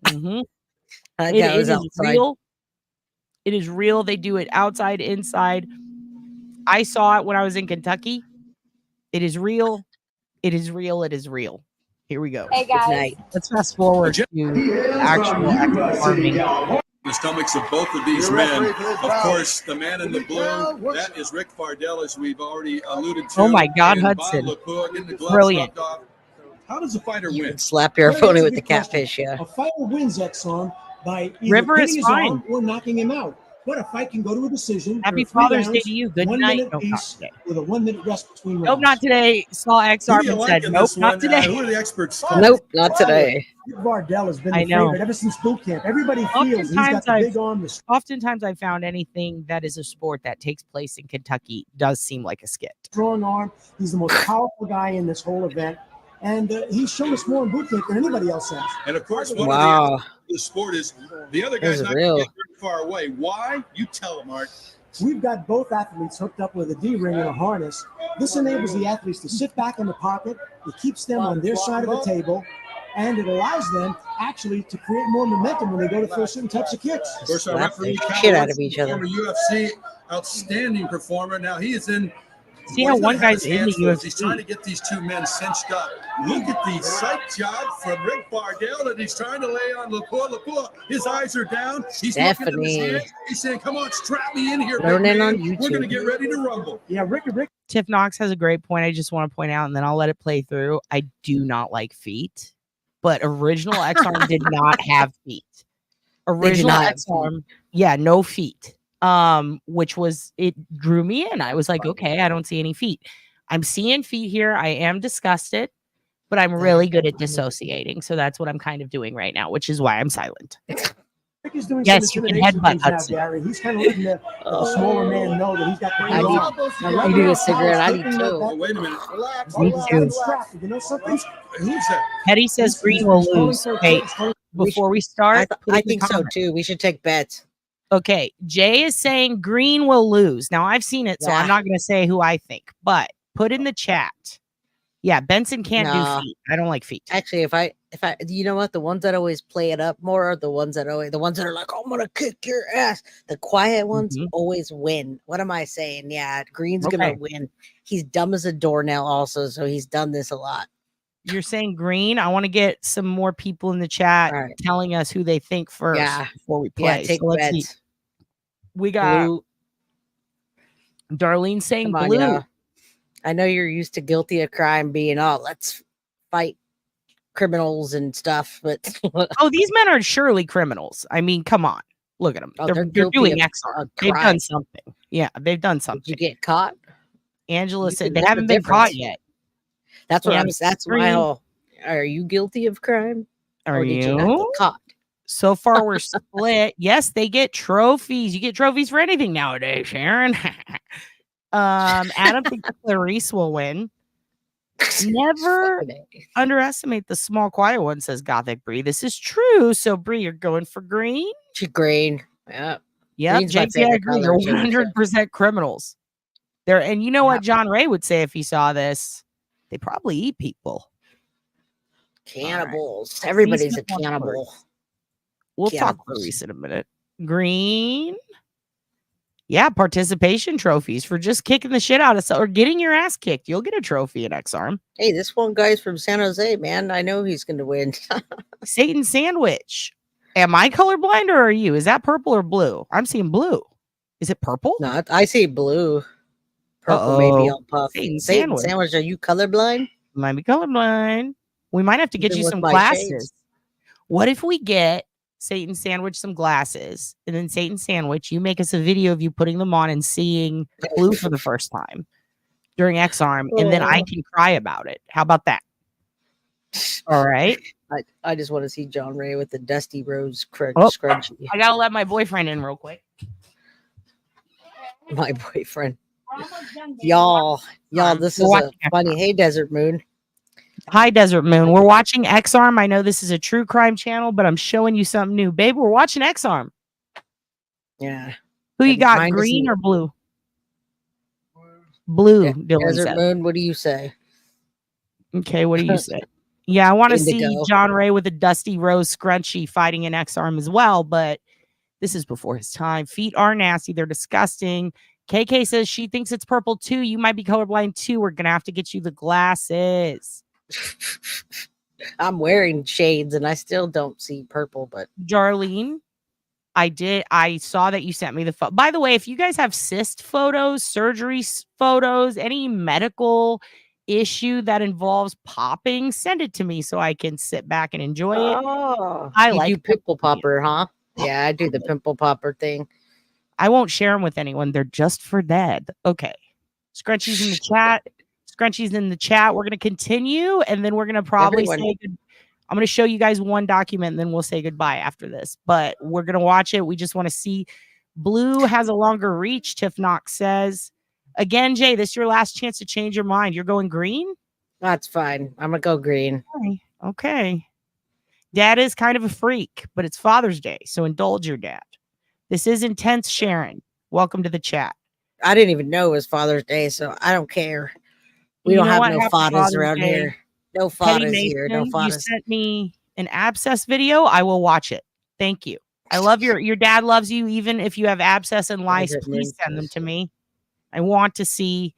Mhm. That It guy was is outside. real. It is real. They do it outside, inside. I saw it when I was in Kentucky. It is real. It is real. It is real. Here we go. Hey, guys. Good night. Let's fast forward to actual X-Arming. The stomachs of both of these men. Of course, the man in the blue, that is Rick Bardell, as we've already alluded to. Oh my God, And Bob Hudson. Lepua getting the gloves Brilliant. rubbed off. How does a fighter win? Slap your Well, opponent that's with a the good question. catfish, yeah. A fighter wins X-Arm by either River is pinning his fine. arm or knocking him out. But a fight can go to a decision. Happy There are 3 Father's Day rounds, to you. Good 1 night. minute Nope, not piece today. with a 1 minute rest between rounds. Nope, not today. Saw Who X-Arm do you and like said, in nope, this not one? today. Who are the experts? Nope, not today. Rick Bardell has been I the know. favorite ever since boot camp. Everybody feels he's got the big arm. Oftentimes I found anything that is a sport that takes place in Kentucky does seem like a skit. Strong arm. He's the most powerful guy in this whole event. And he's shown us more in boot camp than anybody else has. And of course, one Wow. of the aspects of the sport is the other guy's This is not real. going to get very far away. Why? You tell him, Art. We've got both athletes hooked up with a D-ring and a harness. This enables the athletes to sit back in the pocket. It keeps them on their side of the table, and it allows them actually to create more momentum when they go to throw certain types of kicks. Of course, our Slap referee, the Cal shit out of Wilson, each other. former UFC outstanding performer. Now he is in. See how one guy's in the He's UFC. trying to get these two men cinched up. Look at the sight job from Rick Bardell that he's trying to lay on Lepore. Lepore, his eyes are down. He's looking at his Stephanie. hands. He's saying, "Come on, strap me in here, Learn big it on man. We're YouTube. going to get ready to rumble." Yeah, Rick. Tiff Knox has a great point. I just want to point out, and then I'll let it play through. I do not like feet, but original X-Arm did not have feet. Original not have X-Arm, yeah, no feet. Which was, it drew me in. I was like, okay, I don't see any feet. I'm seeing feet here. I am disgusted, but I'm really good at dissociating. So that's what I'm kind of doing right now, which is why I'm silent. Rick is doing Yes, some you can intimidation headbutt things now, Hudson. Gary. He's kind of letting the smaller man know that he's got the I power. need- I need a cigarette. I need two. Oh, wait a minute. Relax. Me relax, too. relax. You know something? Who's that? Hetty says Green will lose. Okay, before we start, put I in the think so comments. too. We should take bets. Okay, Jay is saying Green will lose. Now I've seen it, so I'm Yeah. not going to say who I think, but put in the chat. Yeah, Benson can't Nah. do feet. I don't like feet. Actually, if I, you know what, the ones that always play it up more are the ones that are like, I'm gonna kick your ass. The quiet ones always win. What am I saying? Yeah, Green's Okay. gonna win. He's dumb as a doornail, also, so he's done this a lot. You're saying Green. I want to get some more people in the chat All right. telling us who they think first Yeah. before we Yeah, play. take So let's see. bets. We got Blue. Darlene saying Come on, blue. yeah. I know you're used to guilty of crime being, let's fight criminals and stuff, but Oh, these men are surely criminals. I mean, come on. Look at them. Oh, they're they're guilty doing of XR. a They've done crime. something. Yeah, they've done something. Did you get caught? Angela You said can they live haven't the been caught difference. yet. That's what Cam that's my Green. whole. Are you guilty of crime? Are or did you not get you? caught? So far, we're split. Yes, they get trophies. You get trophies for anything nowadays, Sharon. Adam thinks Clarice will win. Never underestimate the small, quiet one, says Gothic Bree. This is true. So, Bree, you're going for green? Green. Yeah. Yep. Green's my JC, I favorite agree. They're color, too. 100% criminals. They're, and you know what John Ray would say if he saw this? They probably eat people. Cannibals. Everybody's a Clarice wants cannibal. Clarice. We'll talk Clarice in a minute. Green. Yeah, participation trophies for just kicking the shit out of or getting your ass kicked. You'll get a trophy in X-Arm. Hey, this one guy's from San Jose, man. I know he's going to win. Satan Sandwich. Am I colorblind or are you? Is that purple or blue? I'm seeing blue. Is it purple? No, I see blue. Purple maybe on puff. Satan Sandwich, are you colorblind? Might be colorblind. We might have to get Even you with some my glasses. shades. What if we get Satan Sandwich some glasses, and then Satan Sandwich, you make us a video of you putting them on and seeing blue for the first time during X-Arm, and then I can cry about it. How about that? All right. I just want to see John Ray with the Dusty Rose Oh, scrunchie. I gotta let my boyfriend in real quick. My boyfriend. Y'all, this is a funny. Hey, Desert Moon. Hi, Desert Moon. We're watching X-Arm. I know this is a true crime channel, but I'm showing you something new. Babe, we're watching X-Arm. Yeah. Who you got, Mine green isn't- or blue? Blue, Yeah, Dylan Desert said. Moon, what do you say? Okay, what do you say? Yeah, I want to see Indigo. John Ray with a Dusty Rose scrunchie fighting an X-Arm as well, but this is before his time. Feet are nasty. They're disgusting. KK says she thinks it's purple too. You might be colorblind too. We're going to have to get you the glasses. I'm wearing shades and I still don't see purple, but Darlene, I saw that you sent me the photo. By the way, if you guys have cyst photos, surgery photos, any medical issue that involves popping, send it to me so I can sit back and enjoy it. Oh, I you like do pimple popper, huh? Yeah, I do the pimple popper thing. I won't share them with anyone. They're just for dead. Okay. Scrunchies in the chat. Scrunchies in the chat. We're going to continue, and then we're going to probably Everyone. say good. I'm going to show you guys one document, and then we'll say goodbye after this. But we're going to watch it. We just want to see. Blue has a longer reach, Tiff Knox says. Again, Jay, this is your last chance to change your mind. You're going green? That's fine. I'm gonna go green. Okay. Dad is kind of a freak, but it's Father's Day, so indulge your dad. This is intense, Sharon. Welcome to the chat. I didn't even know it was Father's Day, so I don't care. We You don't know have what? no Happy fathers Father's around Day. here. No Petty fathers here. No Mason, you fathers. sent me an abscess video. I will watch it. Thank you. I love your dad loves you. Even if you have abscess and lice, please send them to me. I want to see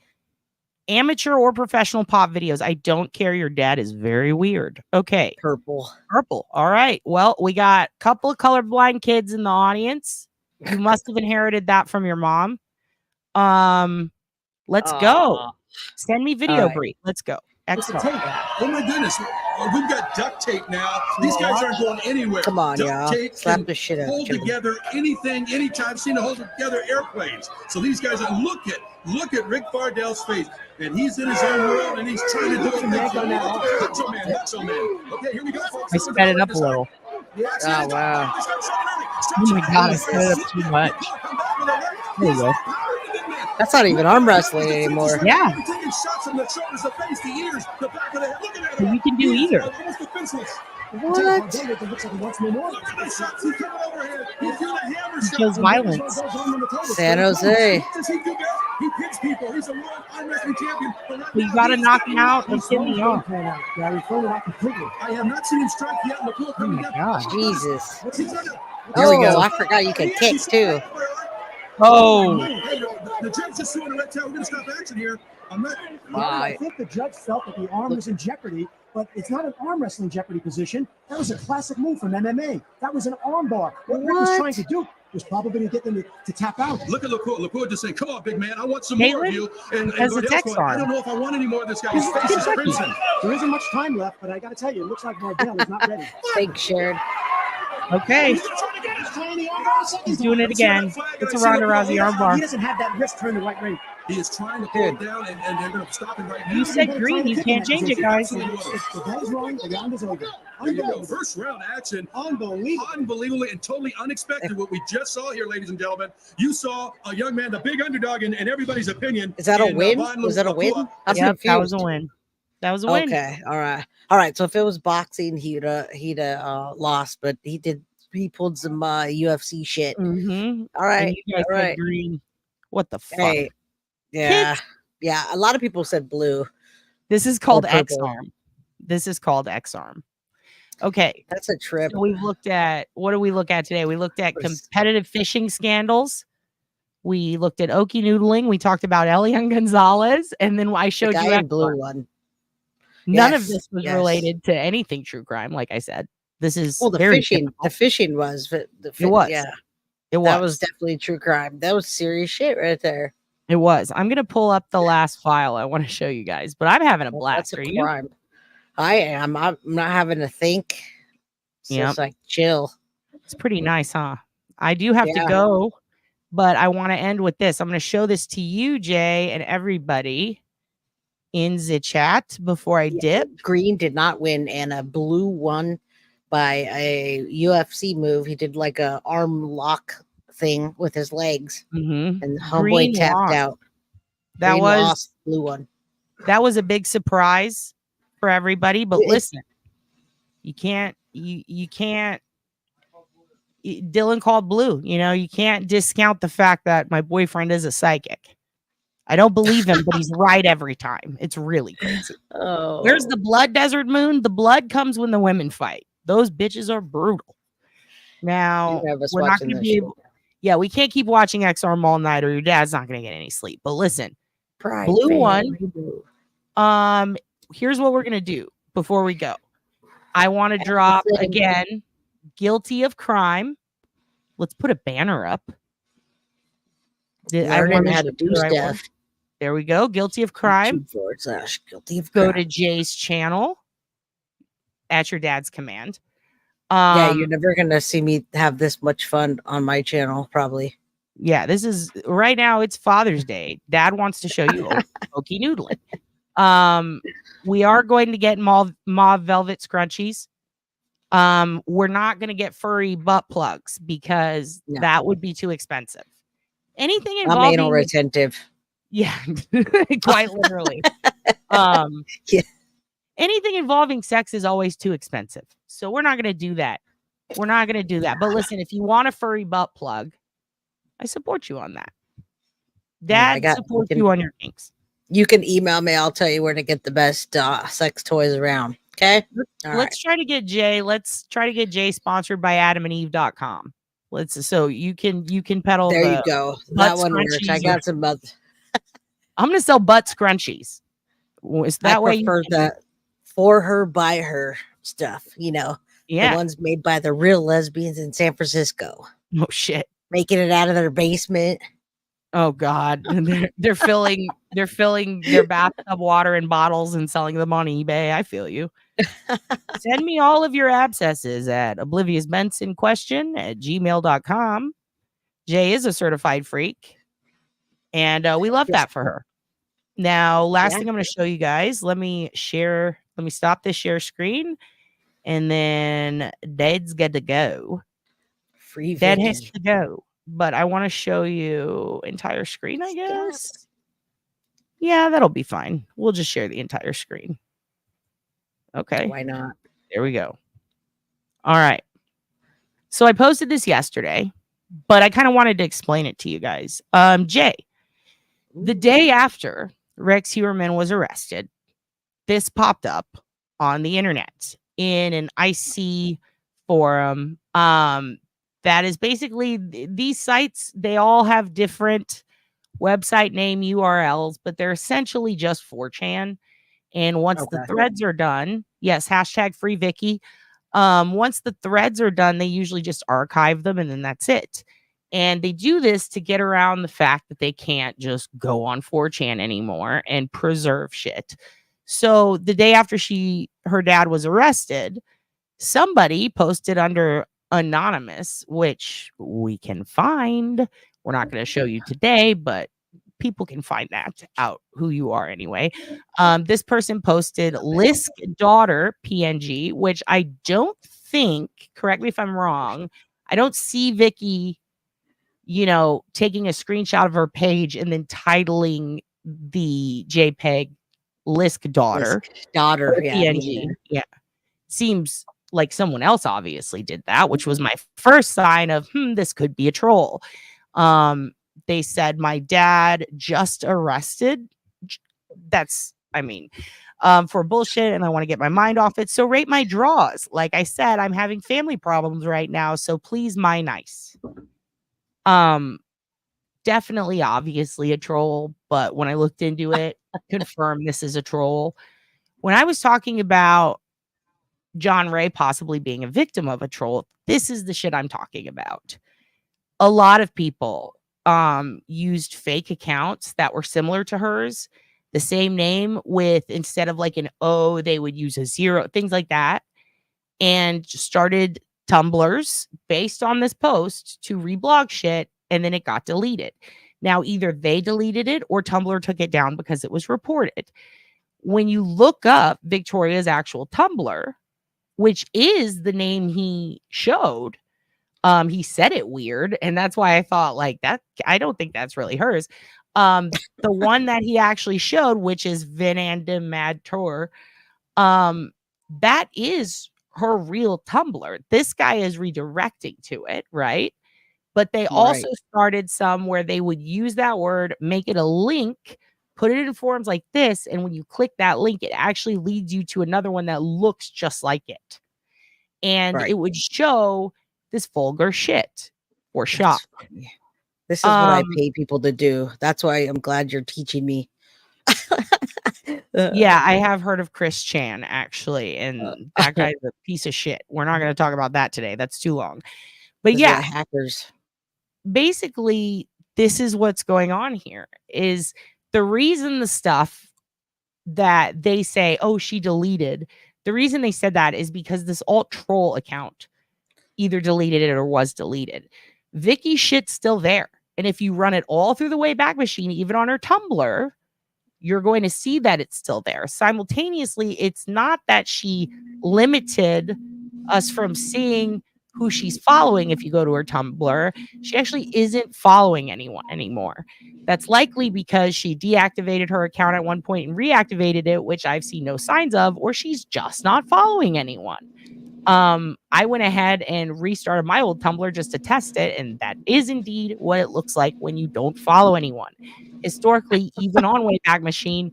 amateur or professional pop videos. I don't care. Your dad is very weird. Okay. Purple. All right. Well, we got a couple of colorblind kids in the audience. You must have inherited that from your mom. Let's go. Send me video, Bree. Let's go. Excellent. Oh my goodness. We've got duct tape now. These guys aren't going anywhere. Come on, duct y'all. tape Slap can the shit out of hold each other. together anything, anytime. I've seen it hold together airplanes. So these guys are look at Rick Bardell's face. And he's in his own world and he's trying to do it. Macho man. Okay, here we go, folks. I sped it up a little. Oh, wow. Oh my God, I sped it up too much. There you go. That's not even arm wrestling anymore. Yeah. Taking shots from the shoulders, the face, the ears, the back of the head. Look at So you can do either. Almost defenseless. What? Look at the shots he's coming over here. He's doing a hammer He shot. shows violence. San Jose. What does he do best? He pins people. He's a world arm wrestling champion. But right You now, got to he's knock him stepping out up. and hit me off. I have not seen him strike yet. McClure coming down. God. Jesus. What's he trying to- There we Oh. go. I forgot you can kick too. Oh. Hey, the judge just threw in a red towel. We're going to stop action here. I think the judge felt that the arm was in jeopardy, but it's not an arm wrestling jeopardy position. That was a classic move from MMA. That was an arm bar. What Rick was trying to do was probably to get them to tap out. Look at LaCour. LaCour just saying, come on, big man. I want some Caitlin more of you. And has a Gardell's text going, I arm. don't know if I want any more of this guy. His face is crimson. There isn't much time left, but I got to tell you, it looks like Bardell is not ready. Thanks, Sharon. Okay. He's doing it again. It's a Ronda Rousey armbar. He doesn't have that wrist turned the right way. He is trying to pull it down, and they're going to stop him right now. You said green. You can't change it, guys. If that is wrong, the round is over. There you go. First round action. Unbelievable and totally unexpected what we just saw here, ladies and gentlemen. You saw a young man, the big underdog in everybody's opinion. Is that a win? Was that a win? I'm Yep, confused. that was a win. That was a win. Okay. All right. So if it was boxing, he'd lost, but he pulled some UFC shit. Mm-hmm. All right. And you guys all said right. green. What the fuck? Hey, yeah. Kids. Yeah. A lot of people said blue. This is called purple. X-arm. This is called X-arm. Okay. That's a trip. So we've looked at, what do we look at today? We looked at competitive fishing scandals. We looked at Okie noodling. We talked about Elian Gonzalez. And then I showed the you guy in X-arm. blue one. None of Yes, this was yes. related to anything true crime, like I said. This is Well, the very fishing. difficult. The fishing was. But It was. Yeah. It was. That was definitely true crime. That was serious shit right there. It was. I'm gonna pull up the last file I want to show you guys, but I'm having a blast. That's Are a you? crime. I am. I'm not having to think. It's Yep. just like chill. It's pretty nice, huh? I do have to Yeah. go, but I want to end with this. I'm going to show this to you, Jay, and everybody in the chat before I dip. Green did not win, and a blue won by a UFC move. He did like a arm lock thing with his legs, Mm-hmm. and homeboy Green tapped lost. out. That Green was lost, blue one. that was a big surprise for everybody. But listen, you can't. Dylan called blue. You know, you can't discount the fact that my boyfriend is a psychic. I don't believe him, but he's right every time. It's really crazy. Oh, Where's the blood, Desert Moon? The blood comes when the women fight. Those bitches are brutal. Now, You have us we're not watching going to this be shit. able. Yeah, we can't keep watching X-Arm all night, or your dad's not going to get any sleep. But listen, Pride blue family. one. Here's what we're going to do before we go. I want to drop again. Guilty of crime. Let's put a banner up. Learning how to do stuff. There we go. Guilty of crime. Guilty of Go crime. to Jay's channel at your dad's command. Yeah, you're never gonna see me have this much fun on my channel, probably. Yeah, this is right now. It's Father's Day. Dad wants to show you Okie noodling. We are going to get mauve velvet scrunchies. We're not going to get furry butt plugs because that would be too expensive. Anything I'm involving anal retentive. yeah, quite literally. Yeah. anything involving sex is always too expensive. So we're not going to do that. We're not going to do that. But listen, if you want a furry butt plug, I support you on that. Dad supports you on your kinks. You can email me. I'll tell you where to get the best sex toys around. Okay. Let's try to get Jay. Let's try to get Jay sponsored by adamandeve.com. So you can pedal. There you go. That one works. I got some butt. I'm going to sell butt scrunchies. That way I prefer the for her, by her stuff, the ones made by the real lesbians in San Francisco. Oh shit. Making it out of their basement. Oh God. they're filling their bathtub water in bottles and selling them on eBay. I feel you. Send me all of your abscesses at obliviousbenson@gmail.com. Jay is a certified freak. And we love that for her. Now, last thing I'm going to show you guys. Let me stop this share screen. And then Dad's got to go. Free Dad Vicky. has to go. But I want to show you entire screen, I guess. Yeah, that'll be fine. We'll just share the entire screen. Okay. Why not? There we go. All right. So I posted this yesterday, but I kind of wanted to explain it to you guys. Jay, the day after Rex Heuermann was arrested, this popped up on the internet in an IC forum. That is basically these sites. They all have different website name URLs, but they're essentially just 4chan. And once the threads are done, yes, hashtag free Vicky. Once the threads are done, they usually just archive them and then that's it. And they do this to get around the fact that they can't just go on 4chan anymore and preserve shit. So the day after her dad was arrested, somebody posted under anonymous, which we can find. We're not going to show you today, but people can find that out who you are anyway. This person posted LISK daughter PNG, which I don't think, correct me if I'm wrong, I don't see Vicky, taking a screenshot of her page and then titling the JPEG LISK daughter. PNG. Yeah. Seems like someone else obviously did that, which was my first sign of, this could be a troll. They said my dad just arrested. For bullshit, and I want to get my mind off it. So rate my draws. Like I said, I'm having family problems right now, so please, my nice. Definitely, obviously a troll, but when I looked into it, confirmed this is a troll. When I was talking about John Ray possibly being a victim of a troll, this is the shit I'm talking about. A lot of people used fake accounts that were similar to hers, the same name with, instead of like an O, they would use a 0, things like that, and started Tumblrs based on this post to reblog shit, and then it got deleted. Now, either they deleted it or Tumblr took it down because it was reported. When you look up Victoria's actual Tumblr, which is the name he showed, he said it weird, and that's why I thought like that. I don't think that's really hers. The one that he actually showed, which is Vinanda Mad Tour, that is her real Tumblr. This guy is redirecting to it, right? But they also started some where they would use that word, make it a link, put it in forums like this, and when you click that link, it actually leads you to another one that looks just like it. And it would show this vulgar shit or shock. This is what I pay people to do. That's why I'm glad you're teaching me. Yeah, I have heard of Chris Chan, actually, and that guy's a piece of shit. We're not going to talk about that today. That's too long. But yeah, hackers. Basically, this is what's going on here. Is the reason the stuff that they say, oh, she deleted, the reason they said that is because this alt troll account either deleted it or was deleted. Vicky's shit's still there. And if you run it all through the Wayback Machine, even on her Tumblr, you're going to see that it's still there. Simultaneously, it's not that she limited us from seeing who she's following. If you go to her Tumblr, she actually isn't following anyone anymore. That's likely because she deactivated her account at one point and reactivated it, which I've seen no signs of, or she's just not following anyone. I went ahead and restarted my old Tumblr just to test it, and that is indeed what it looks like when you don't follow anyone. Historically, even on Wayback Machine,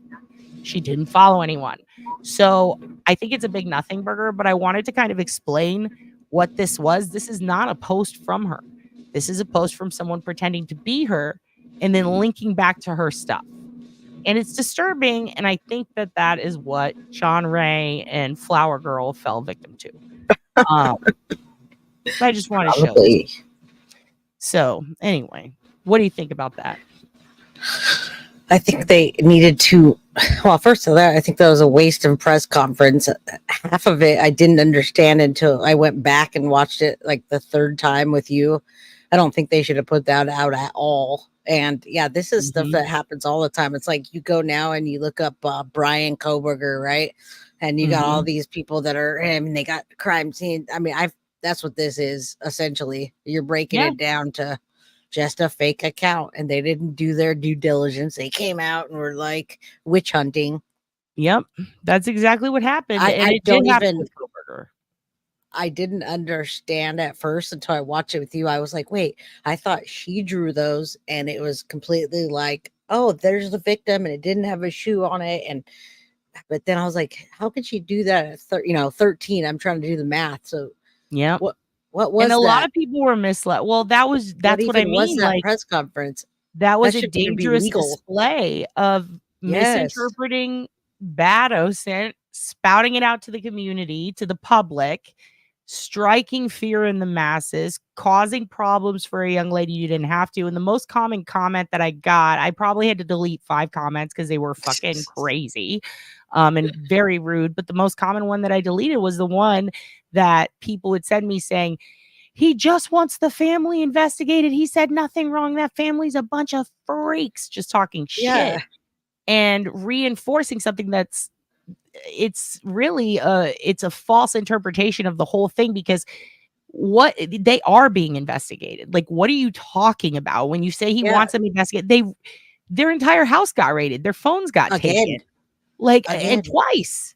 she didn't follow anyone. So I think it's a big nothing burger, but I wanted to kind of explain what this was. This is not a post from her. This is a post from someone pretending to be her and then linking back to her stuff. And it's disturbing, and I think that that is what John Ray and Flower Girl fell victim to. I just want to show this. So anyway, what do you think about that? I think they needed to. Well, first of all, I think that was a waste of press conference. Half of it I didn't understand until I went back and watched it like the third time with you. I don't think they should have put that out at all. And yeah, this is stuff that happens all the time. It's like you go now and you look up Brian Koberger, right? And you got all these people that are him, and they got crime scene. I mean, that's what this is essentially. You're breaking it down to just a fake account, and they didn't do their due diligence. They came out and were like witch hunting. Yep, that's exactly what happened. I don't even. I didn't understand at first until I watched it with you. I was like, wait, I thought she drew those, and it was completely like, oh, there's the victim, and it didn't have a shoe on it, but then I was like, how could she do that at 13? I'm trying to do the math. So yeah, what was and a that? lot of people were misled. Well, that's what I mean. Was that like press conference? That was a dangerous display of misinterpreting bad OSINT, spouting it out to the community, to the public, striking fear in the masses, causing problems for a young lady you didn't have to. And the most common comment that I got, I probably had to delete 5 comments because they were fucking crazy and very rude. But the most common one that I deleted was the one that people would send me saying, he just wants the family investigated. He said nothing wrong. That family's a bunch of freaks, just talking shit and reinforcing something it's really it's a false interpretation of the whole thing, because what they are being investigated. Like, what are you talking about when you say he wants them investigated? Their entire house got raided. Their phones got taken. And twice.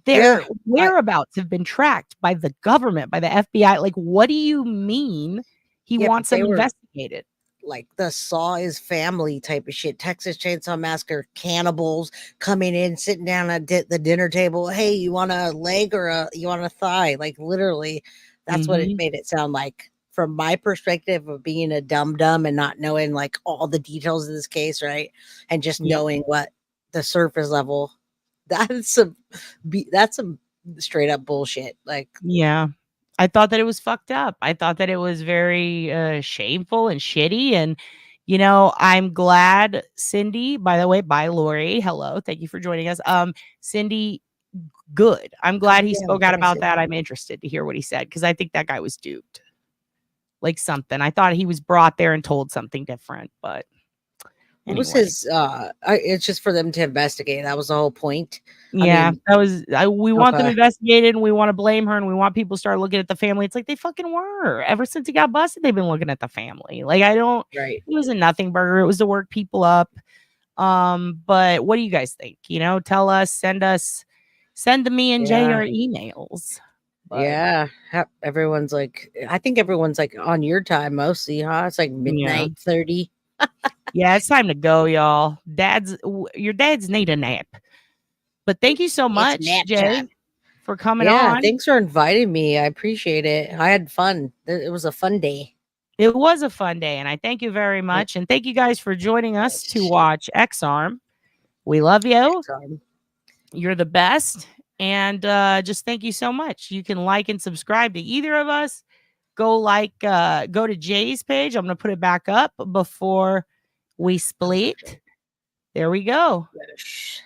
Their whereabouts have been tracked by the government, by the FBI. Like, what do you mean he wants them investigated? Like the Saw is family type of shit. Texas Chainsaw Massacre, cannibals coming in, sitting down at the dinner table. Hey, you want a leg or you want a thigh? Like, literally, that's what it made it sound like. From my perspective of being a dum-dum and not knowing like all the details of this case, right? And just knowing what the surface level, that's some straight up bullshit. Like, I thought that it was fucked up. I thought that it was very shameful and shitty. And, I'm glad Cindy, by the way, bye Lori. Hello. Thank you for joining us. Cindy, good. I'm glad he spoke out about that. I'm interested to hear what he said, because I think that guy was duped. Like something. I thought he was brought there and told something different, but anyway. What was his it's just for them to investigate. That was the whole point. That was we want them investigated, and we want to blame her, and we want people to start looking at the family. It's like they fucking were. Ever since he got busted, they've been looking at the family. Like, it was a nothing burger. It was to work people up. But what do you guys think? Tell us, send the me and Jay our emails. But everyone's like, I think everyone's like on your time mostly, huh? It's like midnight 30. Yeah, it's time to go, y'all. Your dads need a nap. But thank you so much, Jay, for coming on. Thanks for inviting me. I appreciate it. I had fun. It was a fun day. It was a fun day, and I thank you very much. And thank you guys for joining us to watch X-Arm. We love you. X-Arm. You're the best. And just thank you so much. You can like and subscribe to either of us. Go to Jay's page. I'm going to put it back up before we split. There we go.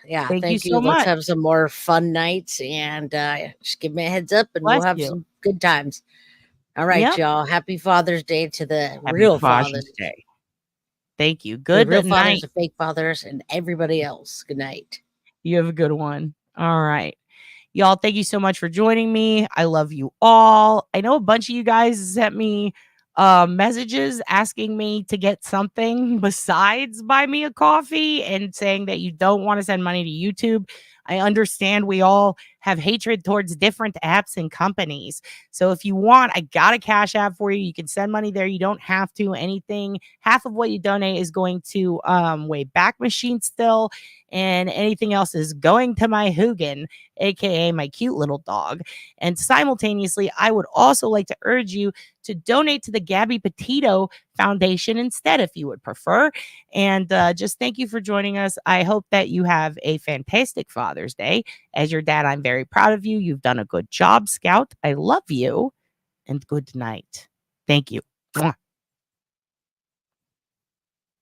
Yeah, thank you so much. Let's have some more fun nights, and just give me a heads up, and we'll have some good times. All right, y'all. Happy Father's Day to the real Father's Day. Thank you. Good night. Fathers, the fake fathers, and everybody else. Good night. You have a good one. All right. Y'all, thank you so much for joining me. I love you all. I know a bunch of you guys sent me messages asking me to get something besides buy me a coffee and saying that you don't want to send money to YouTube. I understand we all have hatred towards different apps and companies. So if you want, I got a Cash App for you. You can send money there. You don't have to. Anything, half of what you donate is going to Wayback Machine still, and anything else is going to my Hugin, aka my cute little dog. And simultaneously, I would also like to urge you to donate to the Gabby Petito Foundation instead, if you would prefer. And just thank you for joining us. I hope that you have a fantastic Father's Day. As your dad, I'm very proud of you. You've done a good job, Scout. I love you. And good night. Thank you. Mwah.